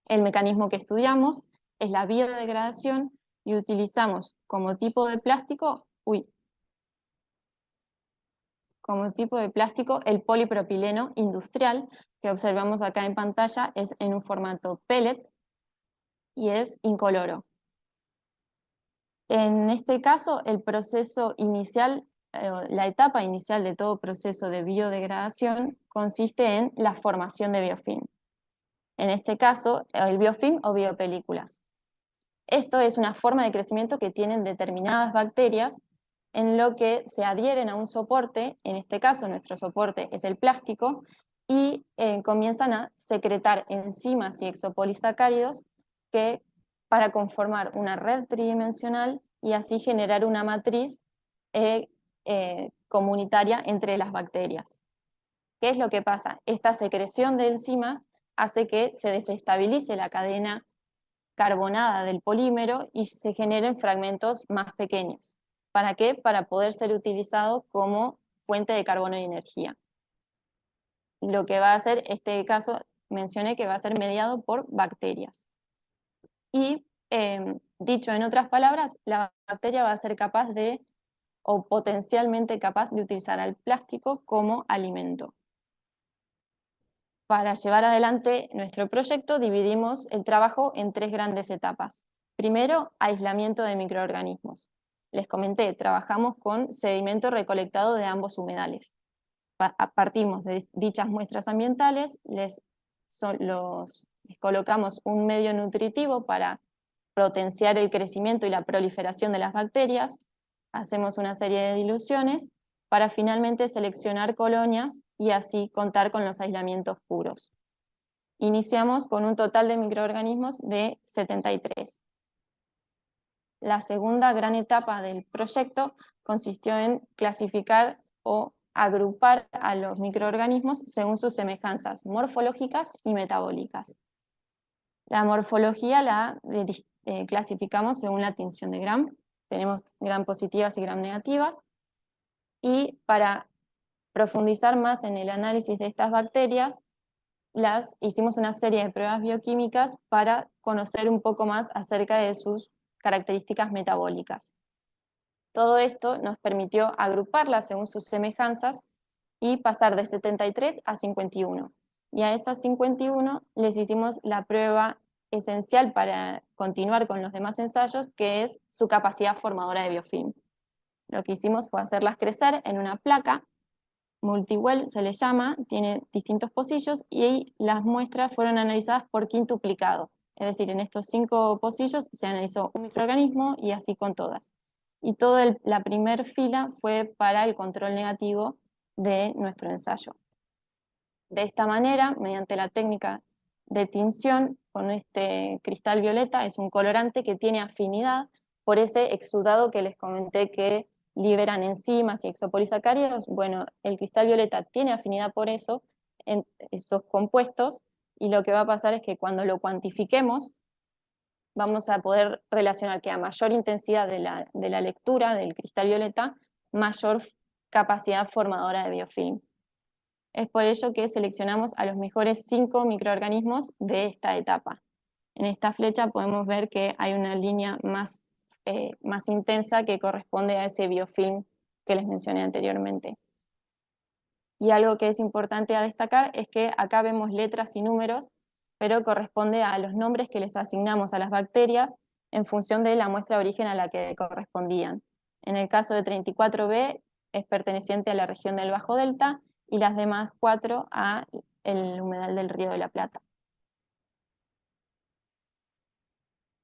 El mecanismo que estudiamos es la biodegradación y utilizamos como tipo de plástico, el polipropileno industrial, que observamos acá en pantalla, es en un formato pellet y es incoloro. En este caso, el proceso inicial la etapa inicial de todo proceso de biodegradación consiste en la formación de biofilm. En este caso, el biofilm o biopelículas. Esto es una forma de crecimiento que tienen determinadas bacterias en lo que se adhieren a un soporte, en este caso nuestro soporte es el plástico, y comienzan a secretar enzimas y exopolisacáridos que, para conformar una red tridimensional y así generar una matriz comunitaria entre las bacterias. ¿Qué es lo que pasa? Esta secreción de enzimas hace que se desestabilice la cadena carbonada del polímero y se generen fragmentos más pequeños. ¿Para qué? Para poder ser utilizado como fuente de carbono y energía. Lo que va a hacer, este caso mencioné que va a ser mediado por bacterias. Y dicho en otras palabras, la bacteria va a ser capaz de, o potencialmente capaz de utilizar al plástico como alimento. Para llevar adelante nuestro proyecto dividimos el trabajo en 3 grandes etapas. Primero, aislamiento de microorganismos. Les comenté, trabajamos con sedimento recolectado de ambos humedales. Partimos de dichas muestras ambientales, les colocamos un medio nutritivo para potenciar el crecimiento y la proliferación de las bacterias, hacemos una serie de diluciones para finalmente seleccionar colonias y así contar con los aislamientos puros. Iniciamos con un total de microorganismos de 73. La segunda gran etapa del proyecto consistió en clasificar o agrupar a los microorganismos según sus semejanzas morfológicas y metabólicas. La morfología la clasificamos según la tinción de Gram. Tenemos gram positivas y gram negativas. Y para profundizar más en el análisis de estas bacterias, hicimos una serie de pruebas bioquímicas para conocer un poco más acerca de sus características metabólicas. Todo esto nos permitió agruparlas según sus semejanzas y pasar de 73 a 51. Y a esas 51 les hicimos la prueba esencial para continuar con los demás ensayos, que es su capacidad formadora de biofilm. Lo que hicimos fue hacerlas crecer en una placa, multiwell se le llama, tiene distintos pocillos y las muestras fueron analizadas por quintuplicado. Es decir, en estos 5 pocillos se analizó un microorganismo y así con todas. Y toda la primera fila fue para el control negativo de nuestro ensayo. De esta manera, mediante la técnica de tinción con este cristal violeta, es un colorante que tiene afinidad por ese exudado que les comenté que liberan enzimas y exopolisacáridos. Bueno, el cristal violeta tiene afinidad por eso, en esos compuestos, y lo que va a pasar es que cuando lo cuantifiquemos, vamos a poder relacionar que a mayor intensidad de la lectura del cristal violeta, mayor capacidad formadora de biofilm. Es por ello que seleccionamos a los mejores 5 microorganismos de esta etapa. En esta flecha podemos ver que hay una línea más intensa que corresponde a ese biofilm que les mencioné anteriormente. Y algo que es importante a destacar es que acá vemos letras y números, pero corresponde a los nombres que les asignamos a las bacterias en función de la muestra de origen a la que correspondían. En el caso de 34B es perteneciente a la región del Bajo Delta y las demás 4 a el humedal del Río de la Plata.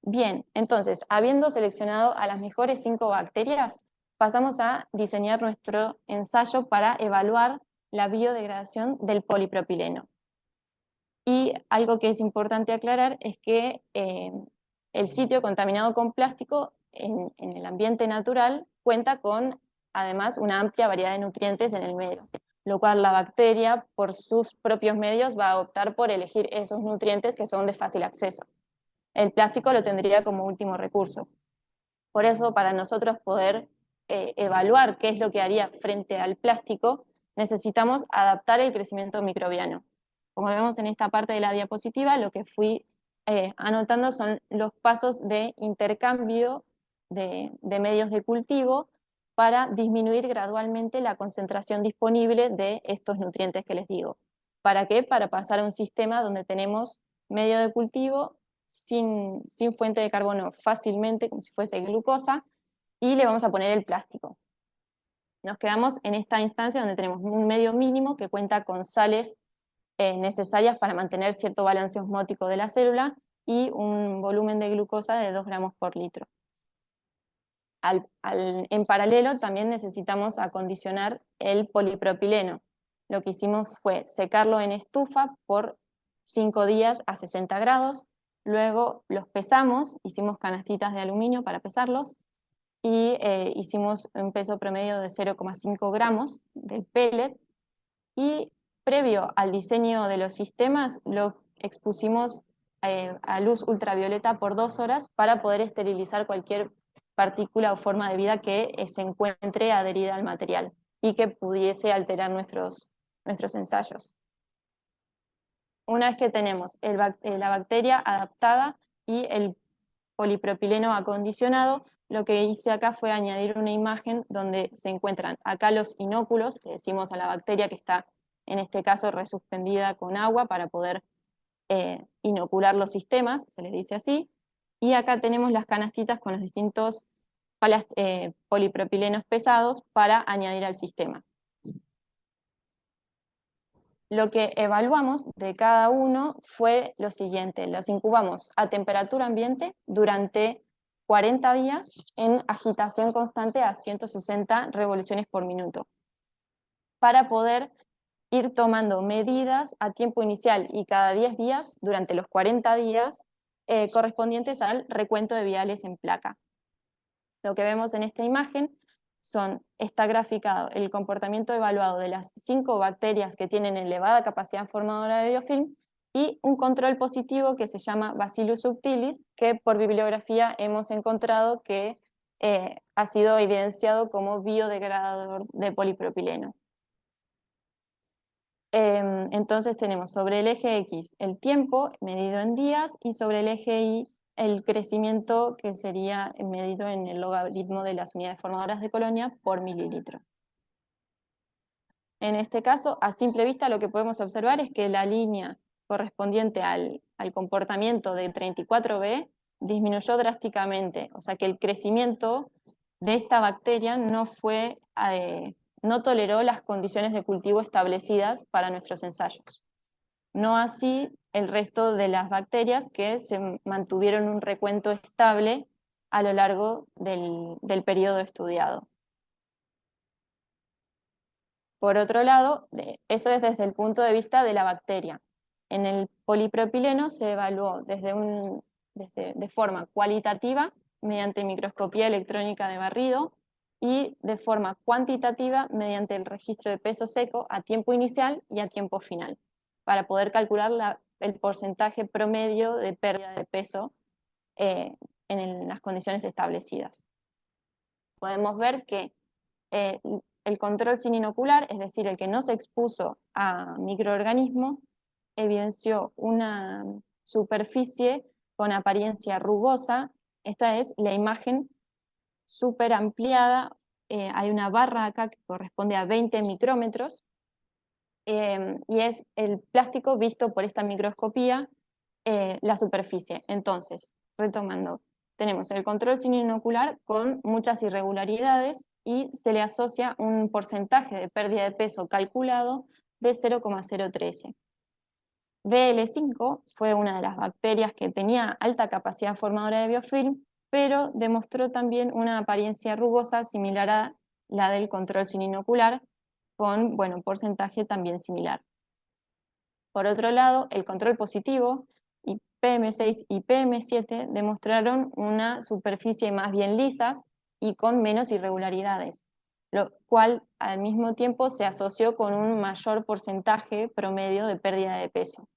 Bien, entonces, habiendo seleccionado a las mejores 5 bacterias, pasamos a diseñar nuestro ensayo para evaluar la biodegradación del polipropileno. Y algo que es importante aclarar es que el sitio contaminado con plástico en el ambiente natural cuenta con, además, una amplia variedad de nutrientes en el medio, lo cual la bacteria, por sus propios medios, va a optar por elegir esos nutrientes que son de fácil acceso. El plástico lo tendría como último recurso. Por eso, para nosotros poder evaluar qué es lo que haría frente al plástico, necesitamos adaptar el crecimiento microbiano. Como vemos en esta parte de la diapositiva, lo que fui anotando son los pasos de intercambio de medios de cultivo para disminuir gradualmente la concentración disponible de estos nutrientes que les digo. ¿Para qué? Para pasar a un sistema donde tenemos medio de cultivo sin fuente de carbono fácilmente, como si fuese glucosa, y le vamos a poner el plástico. Nos quedamos en esta instancia donde tenemos un medio mínimo que cuenta con sales necesarias para mantener cierto balance osmótico de la célula y un volumen de glucosa de 2 gramos por litro. En paralelo también necesitamos acondicionar el polipropileno. Lo que hicimos fue secarlo en estufa por 5 días a 60 grados, luego los pesamos, hicimos canastitas de aluminio para pesarlos, y hicimos un peso promedio de 0,5 gramos del pellet, y previo al diseño de los sistemas lo expusimos a luz ultravioleta por 2 horas para poder esterilizar cualquier partícula o forma de vida que se encuentre adherida al material y que pudiese alterar nuestros ensayos. Una vez que tenemos la bacteria adaptada y el polipropileno acondicionado, lo que hice acá fue añadir una imagen donde se encuentran acá los inóculos, que decimos a la bacteria que está en este caso resuspendida con agua para poder inocular los sistemas, se les dice así, y acá tenemos las canastitas con los distintos polipropilenos pesados para añadir al sistema. Lo que evaluamos de cada uno fue lo siguiente: los incubamos a temperatura ambiente durante 40 días en agitación constante a 160 revoluciones por minuto, para poder ir tomando medidas a tiempo inicial y cada 10 días durante los 40 días correspondientes al recuento de viales en placa. Lo que vemos en esta imagen está graficado el comportamiento evaluado de las 5 bacterias que tienen elevada capacidad formadora de biofilm y un control positivo que se llama Bacillus subtilis, que por bibliografía hemos encontrado que ha sido evidenciado como biodegradador de polipropileno. Entonces tenemos sobre el eje X el tiempo medido en días y sobre el eje Y el crecimiento, que sería medido en el logaritmo de las unidades formadoras de colonia por mililitro. En este caso, a simple vista, lo que podemos observar es que la línea correspondiente al comportamiento de 34B disminuyó drásticamente, o sea que el crecimiento de esta bacteria no toleró las condiciones de cultivo establecidas para nuestros ensayos. No así el resto de las bacterias, que se mantuvieron un recuento estable a lo largo del periodo estudiado. Por otro lado, eso es desde el punto de vista de la bacteria. En el polipropileno se evaluó de forma cualitativa mediante microscopía electrónica de barrido y de forma cuantitativa mediante el registro de peso seco a tiempo inicial y a tiempo final, para poder calcular el porcentaje promedio de pérdida de peso en las condiciones establecidas. Podemos ver que el control sin inocular, es decir, el que no se expuso a microorganismos, evidenció una superficie con apariencia rugosa. Esta es la imagen súper ampliada. Hay una barra acá que corresponde a 20 micrómetros, y es el plástico visto por esta microscopía, la superficie. Entonces, retomando, tenemos el control sin inocular con muchas irregularidades y se le asocia un porcentaje de pérdida de peso calculado de 0,013. BL5 fue una de las bacterias que tenía alta capacidad formadora de biofilm, pero demostró también una apariencia rugosa similar a la del control sin inocular, con porcentaje también similar. Por otro lado, el control positivo, y PM6 y PM7, demostraron una superficie más bien lisas y con menos irregularidades, lo cual al mismo tiempo se asoció con un mayor porcentaje promedio de pérdida de peso.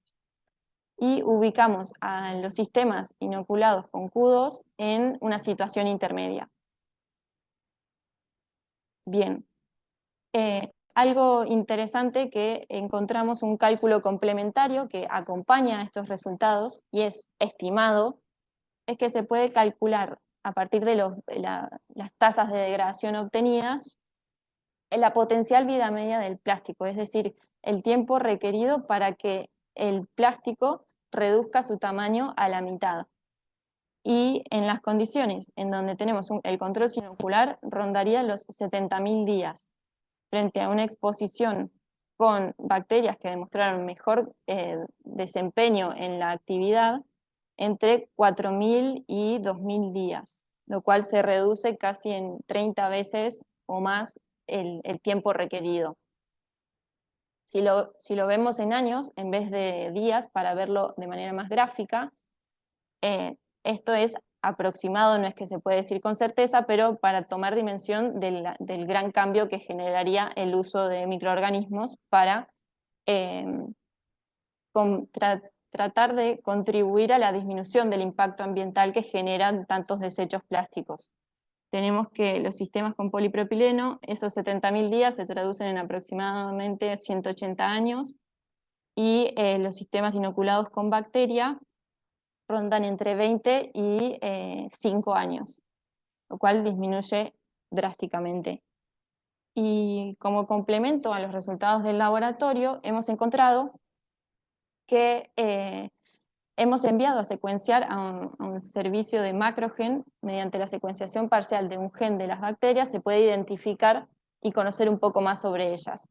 Y ubicamos a los sistemas inoculados con Q2 en una situación intermedia. Bien. Algo interesante que encontramos un cálculo complementario que acompaña a estos resultados y es estimado, es que se puede calcular a partir de las tasas de degradación obtenidas la potencial vida media del plástico, es decir, el tiempo requerido para que el plástico reduzca su tamaño a la mitad. Y en las condiciones en donde tenemos el control sin inocular rondaría los 70.000 días. frente a una exposición con bacterias que demostraron mejor desempeño en la actividad entre 4.000 y 2.000 días, lo cual se reduce casi en 30 veces o más el tiempo requerido. Si lo vemos en años, en vez de días, para verlo de manera más gráfica, esto es aproximado, no es que se puede decir con certeza, pero para tomar dimensión del gran cambio que generaría el uso de microorganismos para tratar de contribuir a la disminución del impacto ambiental que generan tantos desechos plásticos. Tenemos que los sistemas con polipropileno, esos 70.000 días se traducen en aproximadamente 180 años, y los sistemas inoculados con bacteria rondan entre 20 y 5 años, lo cual disminuye drásticamente. Y como complemento a los resultados del laboratorio, hemos encontrado que hemos enviado a secuenciar a un servicio de Macrogen. Mediante la secuenciación parcial de un gen de las bacterias se puede identificar y conocer un poco más sobre ellas.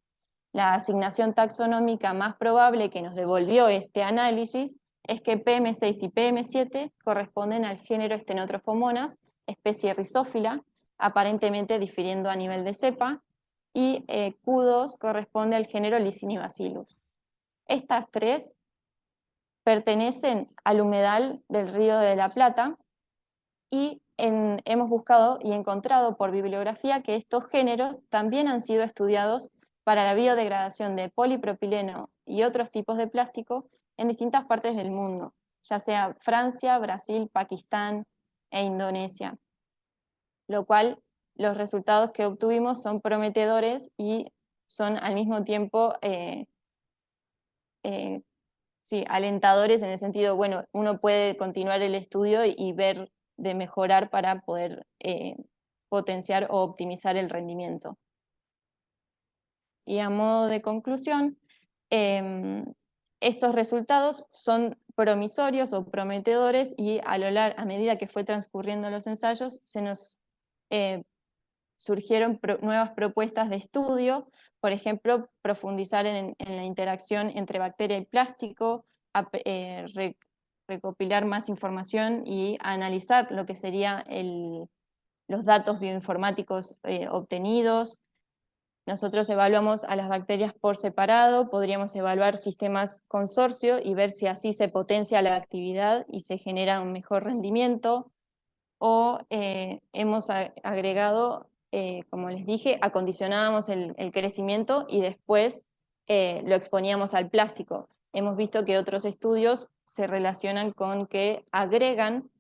La asignación taxonómica más probable que nos devolvió este análisis es que PM6 y PM7 corresponden al género Stenotrophomonas, especie rizófila, aparentemente difiriendo a nivel de cepa, y Q2 corresponde al género Licinibacillus. Estas tres pertenecen al humedal del Río de la Plata, y hemos buscado y encontrado por bibliografía que estos géneros también han sido estudiados para la biodegradación de polipropileno y otros tipos de plástico en distintas partes del mundo, ya sea Francia, Brasil, Pakistán e Indonesia, lo cual los resultados que obtuvimos son prometedores y son al mismo tiempo sí, alentadores en el sentido, bueno, uno puede continuar el estudio y ver de mejorar para poder potenciar o optimizar el rendimiento. Y a modo de conclusión, estos resultados son promisorios o prometedores, y a medida que fue transcurriendo los ensayos se nos surgieron nuevas propuestas de estudio. Por ejemplo, profundizar en la interacción entre bacteria y plástico, recopilar más información y analizar lo que serían los datos bioinformáticos obtenidos. Nosotros evaluamos a las bacterias por separado, podríamos evaluar sistemas consorcio y ver si así se potencia la actividad y se genera un mejor rendimiento. O hemos agregado, como les dije, acondicionábamos el crecimiento y después lo exponíamos al plástico. Hemos visto que otros estudios se relacionan con que agregan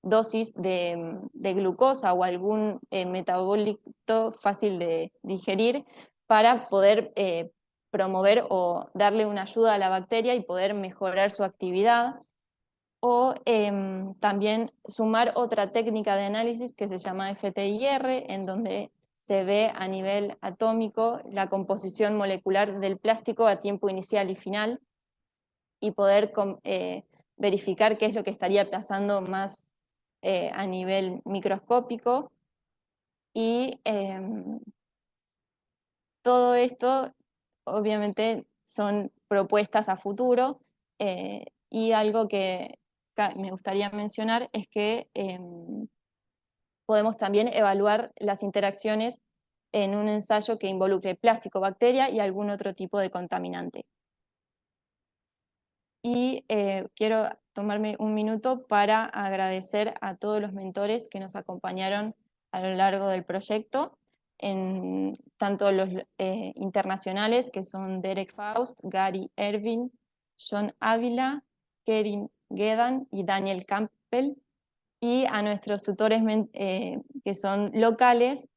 dosis de glucosa o algún metabólito fácil de digerir para poder promover o darle una ayuda a la bacteria y poder mejorar su actividad. O también sumar otra técnica de análisis que se llama FTIR, en donde se ve a nivel atómico la composición molecular del plástico a tiempo inicial y final, y poder verificar qué es lo que estaría pasando más a nivel microscópico. Y todo esto obviamente son propuestas a futuro, y algo que me gustaría mencionar es que podemos también evaluar las interacciones en un ensayo que involucre plástico, bacteria y algún otro tipo de contaminante. Y quiero tomarme un minuto para agradecer a todos los mentores que nos acompañaron a lo largo del proyecto, tanto los internacionales, que son Derek Faust, Gary Ervin, John Ávila, Kerin Gedan y Daniel Campbell, y a nuestros tutores que son locales,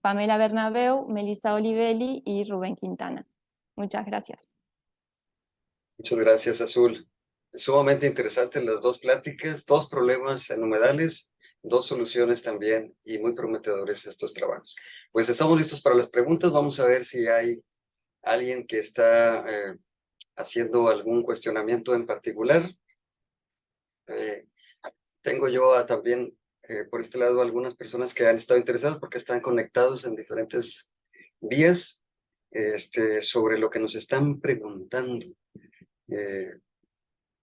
Pamela Bernabeu, Melissa Olivelli y Rubén Quintana. Muchas gracias.
Muchas gracias, Azul. Sumamente interesantes las dos pláticas, dos problemas en humedales, dos soluciones también, y muy prometedores estos trabajos. Pues estamos listos para las preguntas. Vamos a ver si hay alguien que está haciendo algún cuestionamiento en particular. Tengo yo también por este lado algunas personas que han estado interesadas porque están conectados en diferentes vías sobre lo que nos están preguntando.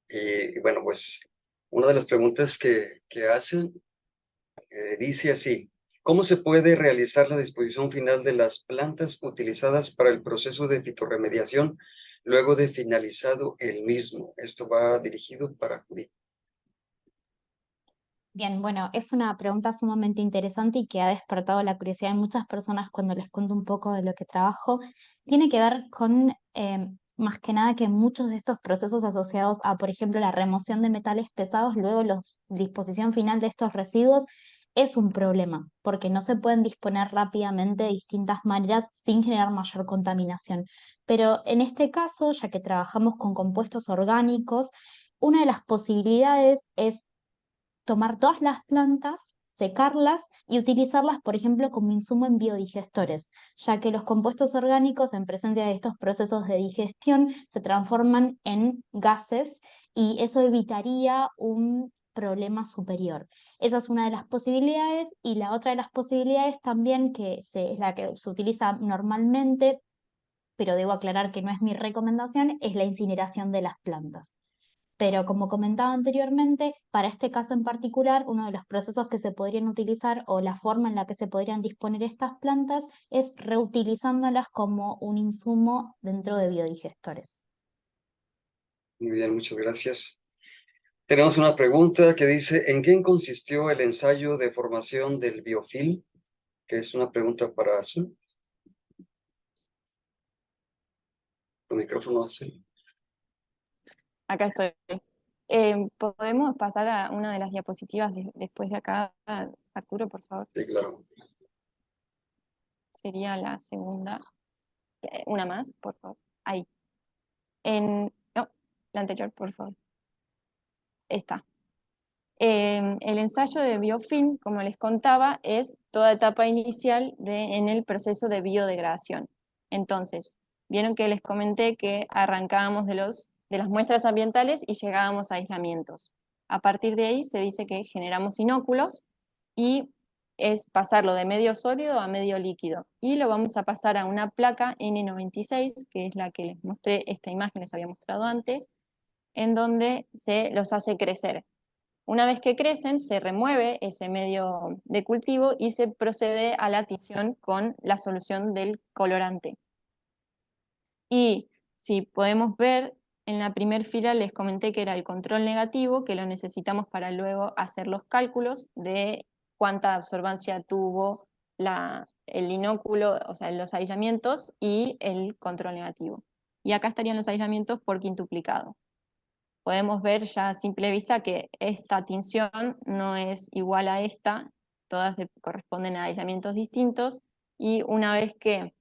Y bueno, pues una de las preguntas que hacen dice así: ¿cómo se puede realizar la disposición final de las plantas utilizadas para el proceso de fitorremediación luego de finalizado el mismo? Esto va dirigido para Judith.
Bien, bueno, es una pregunta sumamente interesante y que ha despertado la curiosidad de muchas personas cuando les cuento un poco de lo que trabajo. Tiene que ver con, más que nada, que muchos de estos procesos asociados a, por ejemplo, la remoción de metales pesados, luego la disposición final de estos residuos, es un problema, porque no se pueden disponer rápidamente de distintas maneras sin generar mayor contaminación. Pero en este caso, ya que trabajamos con compuestos orgánicos, una de las posibilidades es tomar todas las plantas, secarlas y utilizarlas, por ejemplo, como insumo en biodigestores, ya que los compuestos orgánicos en presencia de estos procesos de digestión se transforman en gases y eso evitaría un problema superior. Esa es una de las posibilidades y la otra de las posibilidades también es la que se utiliza normalmente, pero debo aclarar que no es mi recomendación, es la incineración de las plantas. Pero como comentaba anteriormente, para este caso en particular, uno de los procesos que se podrían utilizar o la forma en la que se podrían disponer estas plantas es reutilizándolas como un insumo dentro de biodigestores.
Muy bien, muchas gracias. Tenemos una pregunta que dice: ¿en qué consistió el ensayo de formación del biofilm? Que es una pregunta para Azul. Tu micrófono, Azul.
Acá estoy. ¿Podemos pasar a una de las diapositivas después de acá, Arturo, por favor?
Sí, claro.
Sería la segunda. Una más, por favor. Ahí. No, la anterior, por favor. Esta. El ensayo de biofilm, como les contaba, es toda etapa inicial en el proceso de biodegradación. Entonces, vieron que les comenté que arrancábamos de las muestras ambientales y llegábamos a aislamientos. A partir de ahí se dice que generamos inóculos y es pasarlo de medio sólido a medio líquido. Y lo vamos a pasar a una placa N96, que es la que les mostré, esta imagen les había mostrado antes, en donde se los hace crecer. Una vez que crecen, se remueve ese medio de cultivo y se procede a la tinción con la solución del colorante. Y si podemos ver, en la primera fila les comenté que era el control negativo, que lo necesitamos para luego hacer los cálculos de cuánta absorbancia tuvo el inóculo, o sea, los aislamientos y el control negativo. Y acá estarían los aislamientos por quintuplicado. Podemos ver ya a simple vista que esta tinción no es igual a esta, todas corresponden a aislamientos distintos, y una vez que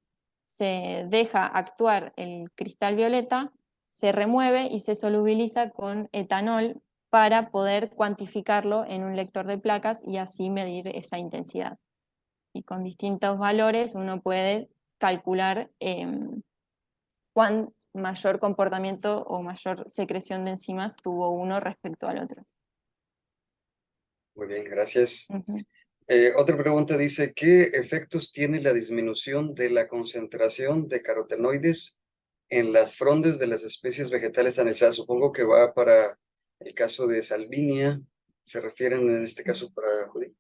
se deja actuar el cristal violeta, se remueve y se solubiliza con etanol para poder cuantificarlo en un lector de placas y así medir esa intensidad. Y con distintos valores uno puede calcular cuán mayor comportamiento o mayor secreción de enzimas tuvo uno respecto al otro.
Muy bien, gracias.
Uh-huh.
Otra pregunta dice: ¿qué efectos tiene la disminución de la concentración de carotenoides en las frondes de las especies vegetales analizadas? Supongo que va para el caso de Salvinia, se refieren en este caso para Judith.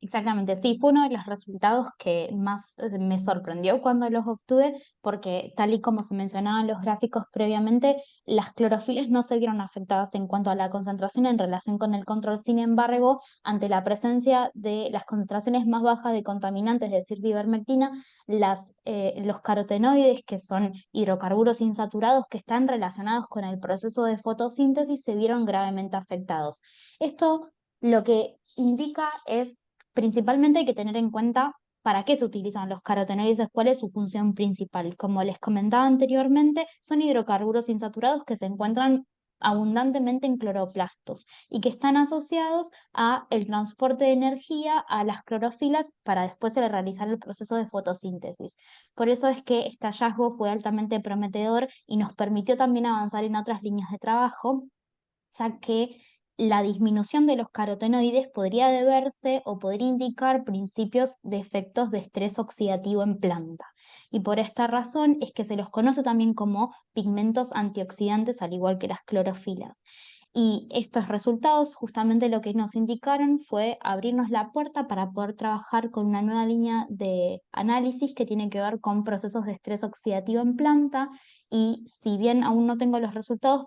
Exactamente, sí, fue uno de los resultados que más me sorprendió cuando los obtuve, porque tal y como se mencionaban los gráficos previamente, las clorofilas no se vieron afectadas en cuanto a la concentración en relación con el control. Sin embargo, ante la presencia de las concentraciones más bajas de contaminantes, es decir, de ivermectina, los carotenoides, que son hidrocarburos insaturados que están relacionados con el proceso de fotosíntesis, se vieron gravemente afectados. Esto lo que indica es: principalmente hay que tener en cuenta para qué se utilizan los carotenoides, cuál es su función principal. Como les comentaba anteriormente, son hidrocarburos insaturados que se encuentran abundantemente en cloroplastos y que están asociados a el transporte de energía a las clorofilas para después realizar el proceso de fotosíntesis. Por eso es que este hallazgo fue altamente prometedor y nos permitió también avanzar en otras líneas de trabajo, ya que la disminución de los carotenoides podría deberse o podría indicar principios de efectos de estrés oxidativo en planta. Y por esta razón es que se los conoce también como pigmentos antioxidantes, al igual que las clorofilas. Y estos resultados justamente lo que nos indicaron fue abrirnos la puerta para poder trabajar con una nueva línea de análisis que tiene que ver con procesos de estrés oxidativo en planta. Y si bien aún no tengo los resultados,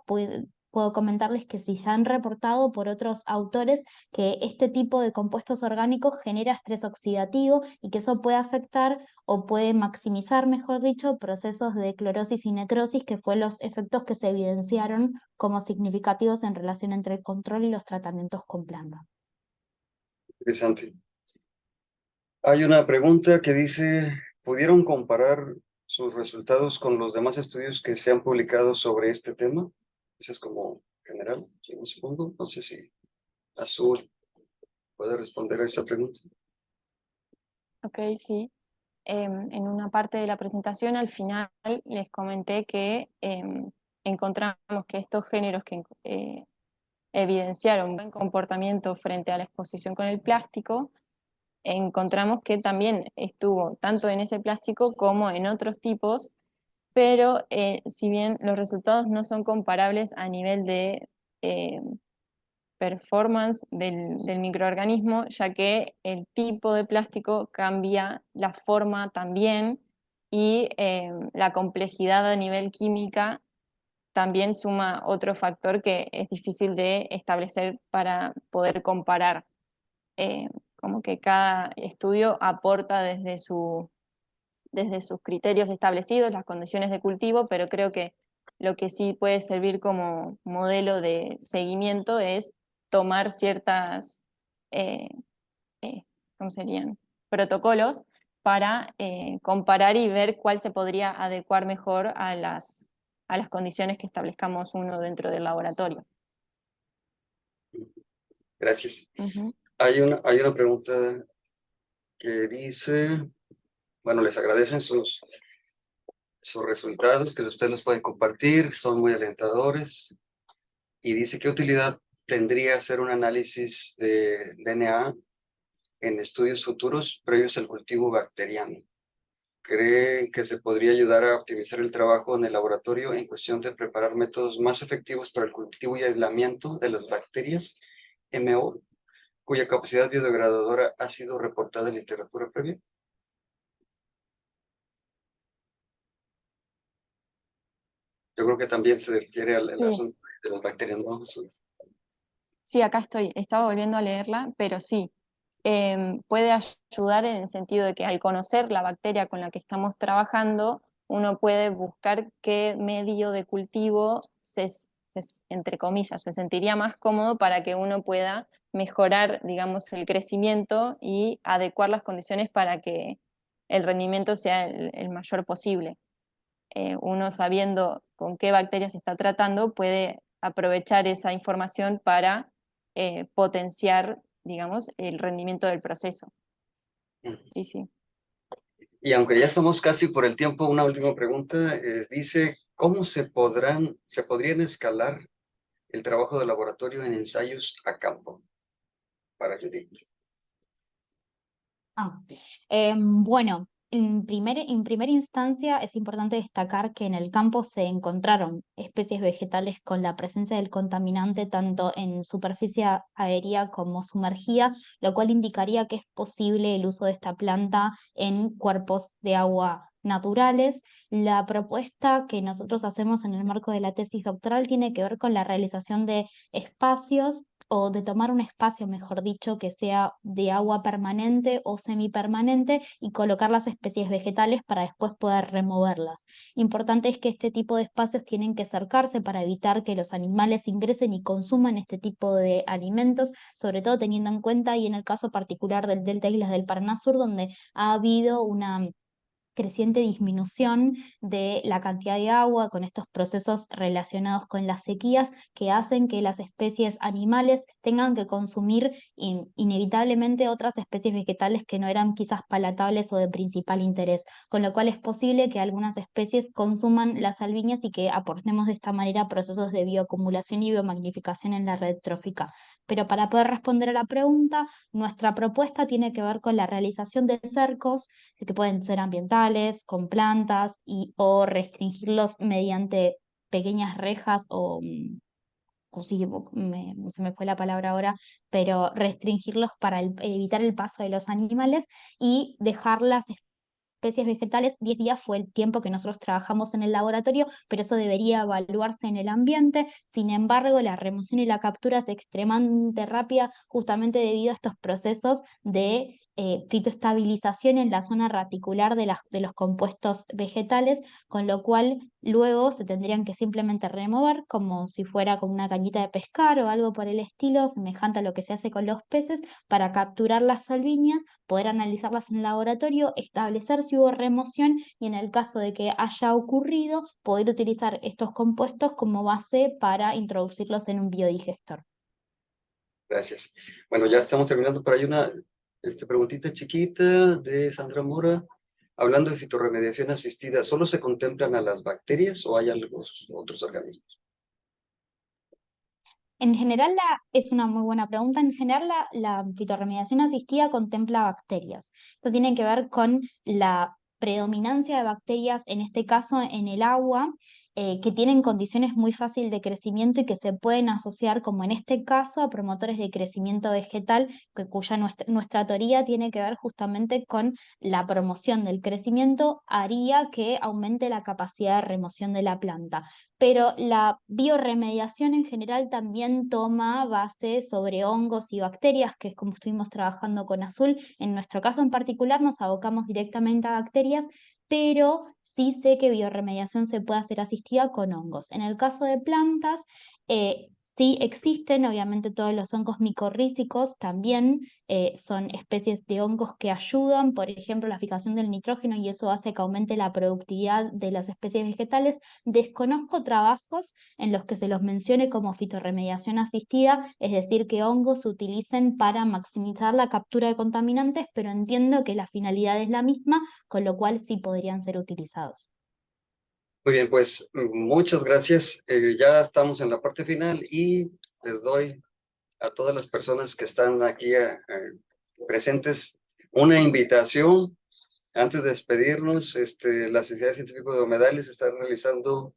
puedo comentarles que sí se han reportado por otros autores que este tipo de compuestos orgánicos genera estrés oxidativo y que eso puede afectar o puede maximizar, mejor dicho, procesos de clorosis y necrosis, que fue los efectos que se evidenciaron como significativos en relación entre el control y los tratamientos con planta.
Interesante. Hay una pregunta que dice, ¿pudieron comparar sus resultados con los demás estudios que se han publicado sobre este tema? Ese es como general, yo supongo. No sé si Azul puede responder a esa pregunta.
Ok, sí. En una parte de la presentación al final les comenté que encontramos que estos géneros que evidenciaron buen comportamiento frente a la exposición con el plástico, encontramos que también estuvo tanto en ese plástico como en otros tipos, pero si bien los resultados no son comparables a nivel de performance del microorganismo, ya que el tipo de plástico cambia la forma también y la complejidad a nivel química también suma otro factor que es difícil de establecer para poder comparar. Como que cada estudio aporta desde sus criterios establecidos, las condiciones de cultivo, pero creo que lo que sí puede servir como modelo de seguimiento es tomar ciertas, eh, ¿cómo serían? Protocolos para comparar y ver cuál se podría adecuar mejor a las condiciones que establezcamos uno dentro del laboratorio.
Gracias.
Uh-huh.
Hay una pregunta que dice, bueno, les agradecen sus resultados que usted los puede compartir, son muy alentadores. Y dice, ¿qué utilidad tendría hacer un análisis de DNA en estudios futuros previos al cultivo bacteriano? ¿Cree que se podría ayudar a optimizar el trabajo en el laboratorio en cuestión de preparar métodos más efectivos para el cultivo y aislamiento de las bacterias MO, cuya capacidad biodegradadora ha sido reportada en literatura previa? Yo creo que también se refiere al
Sí.
asunto de las bacterias, ¿no?
Sí, acá estoy. Estaba volviendo a leerla, pero sí. Puede ayudar en el sentido de que al conocer la bacteria con la que estamos trabajando, uno puede buscar qué medio de cultivo entre comillas, se sentiría más cómodo para que uno pueda mejorar, digamos, el crecimiento y adecuar las condiciones para que el rendimiento sea el mayor posible. Uno sabiendo con qué bacterias se está tratando puede aprovechar esa información para potenciar, digamos, el rendimiento del proceso. Sí, sí.
Y aunque ya estamos casi por el tiempo, una última pregunta. Dice, ¿cómo se podrían escalar el trabajo de laboratorio en ensayos a campo? Para Judith.
Bueno, en primera instancia es importante destacar que en el campo se encontraron especies vegetales con la presencia del contaminante tanto en superficie aérea como sumergida, lo cual indicaría que es posible el uso de esta planta en cuerpos de agua naturales. La propuesta que nosotros hacemos en el marco de la tesis doctoral tiene que ver con la realización de espacios o de tomar un espacio, mejor dicho, que sea de agua permanente o semipermanente y colocar las especies vegetales para después poder removerlas. Importante es que este tipo de espacios tienen que cercarse para evitar que los animales ingresen y consuman este tipo de alimentos, sobre todo teniendo en cuenta, y en el caso particular del Delta Islas del Paraná Sur, donde ha habido una creciente disminución de la cantidad de agua con estos procesos relacionados con las sequías que hacen que las especies animales tengan que consumir inevitablemente otras especies vegetales que no eran quizás palatables o de principal interés, con lo cual es posible que algunas especies consuman las salviñas y que aportemos de esta manera procesos de bioacumulación y biomagnificación en la red trófica. Pero para poder responder a la pregunta, nuestra propuesta tiene que ver con la realización de cercos que pueden ser ambientales, con plantas o restringirlos mediante pequeñas rejas o sí, se me fue la palabra ahora, pero restringirlos para evitar el paso de los animales y dejar las especies vegetales. 10 días fue el tiempo que nosotros trabajamos en el laboratorio, pero eso debería evaluarse en el ambiente. Sin embargo, la remoción y la captura es extremadamente rápida justamente debido a estos procesos de fitoestabilización en la zona radicular de los compuestos vegetales, con lo cual luego se tendrían que simplemente remover como si fuera con una cañita de pescar o algo por el estilo, semejante a lo que se hace con los peces, para capturar las salviñas, poder analizarlas en el laboratorio, establecer si hubo remoción y en el caso de que haya ocurrido, poder utilizar estos compuestos como base para introducirlos en un biodigestor.
Gracias. Bueno, ya estamos terminando, pero hay una preguntita chiquita de Sandra Mora. Hablando de fitorremediación asistida, ¿solo se contemplan a las bacterias o hay otros organismos?
En general, es una muy buena pregunta. En general, la fitorremediación asistida contempla bacterias. Esto tiene que ver con la predominancia de bacterias, en este caso en el agua, que tienen condiciones muy fáciles de crecimiento y que se pueden asociar, como en este caso, a promotores de crecimiento vegetal, cuya nuestra teoría tiene que ver justamente con la promoción del crecimiento, haría que aumente la capacidad de remoción de la planta. Pero la biorremediación en general también toma base sobre hongos y bacterias, que es como estuvimos trabajando con Azul. En nuestro caso en particular nos abocamos directamente a bacterias, pero sí sé que biorremediación se puede hacer asistida con hongos. En el caso de plantas, sí existen, obviamente todos los hongos micorrízicos también son especies de hongos que ayudan, por ejemplo, la fijación del nitrógeno, y eso hace que aumente la productividad de las especies vegetales. Desconozco trabajos en los que se los mencione como fitorremediación asistida, es decir, que hongos se utilicen para maximizar la captura de contaminantes, pero entiendo que la finalidad es la misma, con lo cual sí podrían ser utilizados.
Muy bien, pues muchas gracias. Ya estamos en la parte final y les doy a todas las personas que están aquí presentes una invitación. Antes de despedirnos, la Sociedad Científica de Humedales está realizando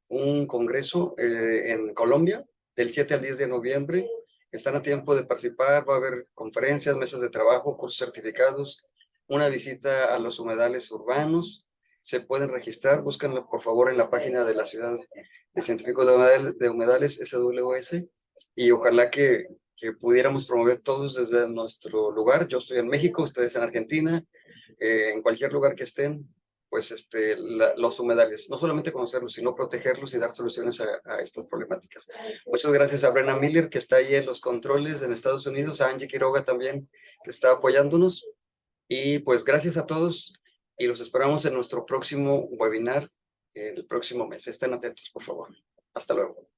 un congreso en Colombia del 7 al 10 de noviembre. Están a tiempo de participar, va a haber conferencias, mesas de trabajo, cursos certificados, una visita a los humedales urbanos. Se pueden registrar, búscanlo por favor en la página de la Ciudad de Científico de Humedales, SWS, y ojalá que pudiéramos promover todos desde nuestro lugar. Yo estoy en México, ustedes en Argentina, en cualquier lugar que estén, pues los humedales, no solamente conocerlos, sino protegerlos y dar soluciones a estas problemáticas. Muchas gracias a Brenna Miller, que está ahí en los controles en Estados Unidos, a Angie Quiroga también, que está apoyándonos, y pues gracias a todos, y los esperamos en nuestro próximo webinar el próximo mes. Estén atentos, por favor. Hasta luego.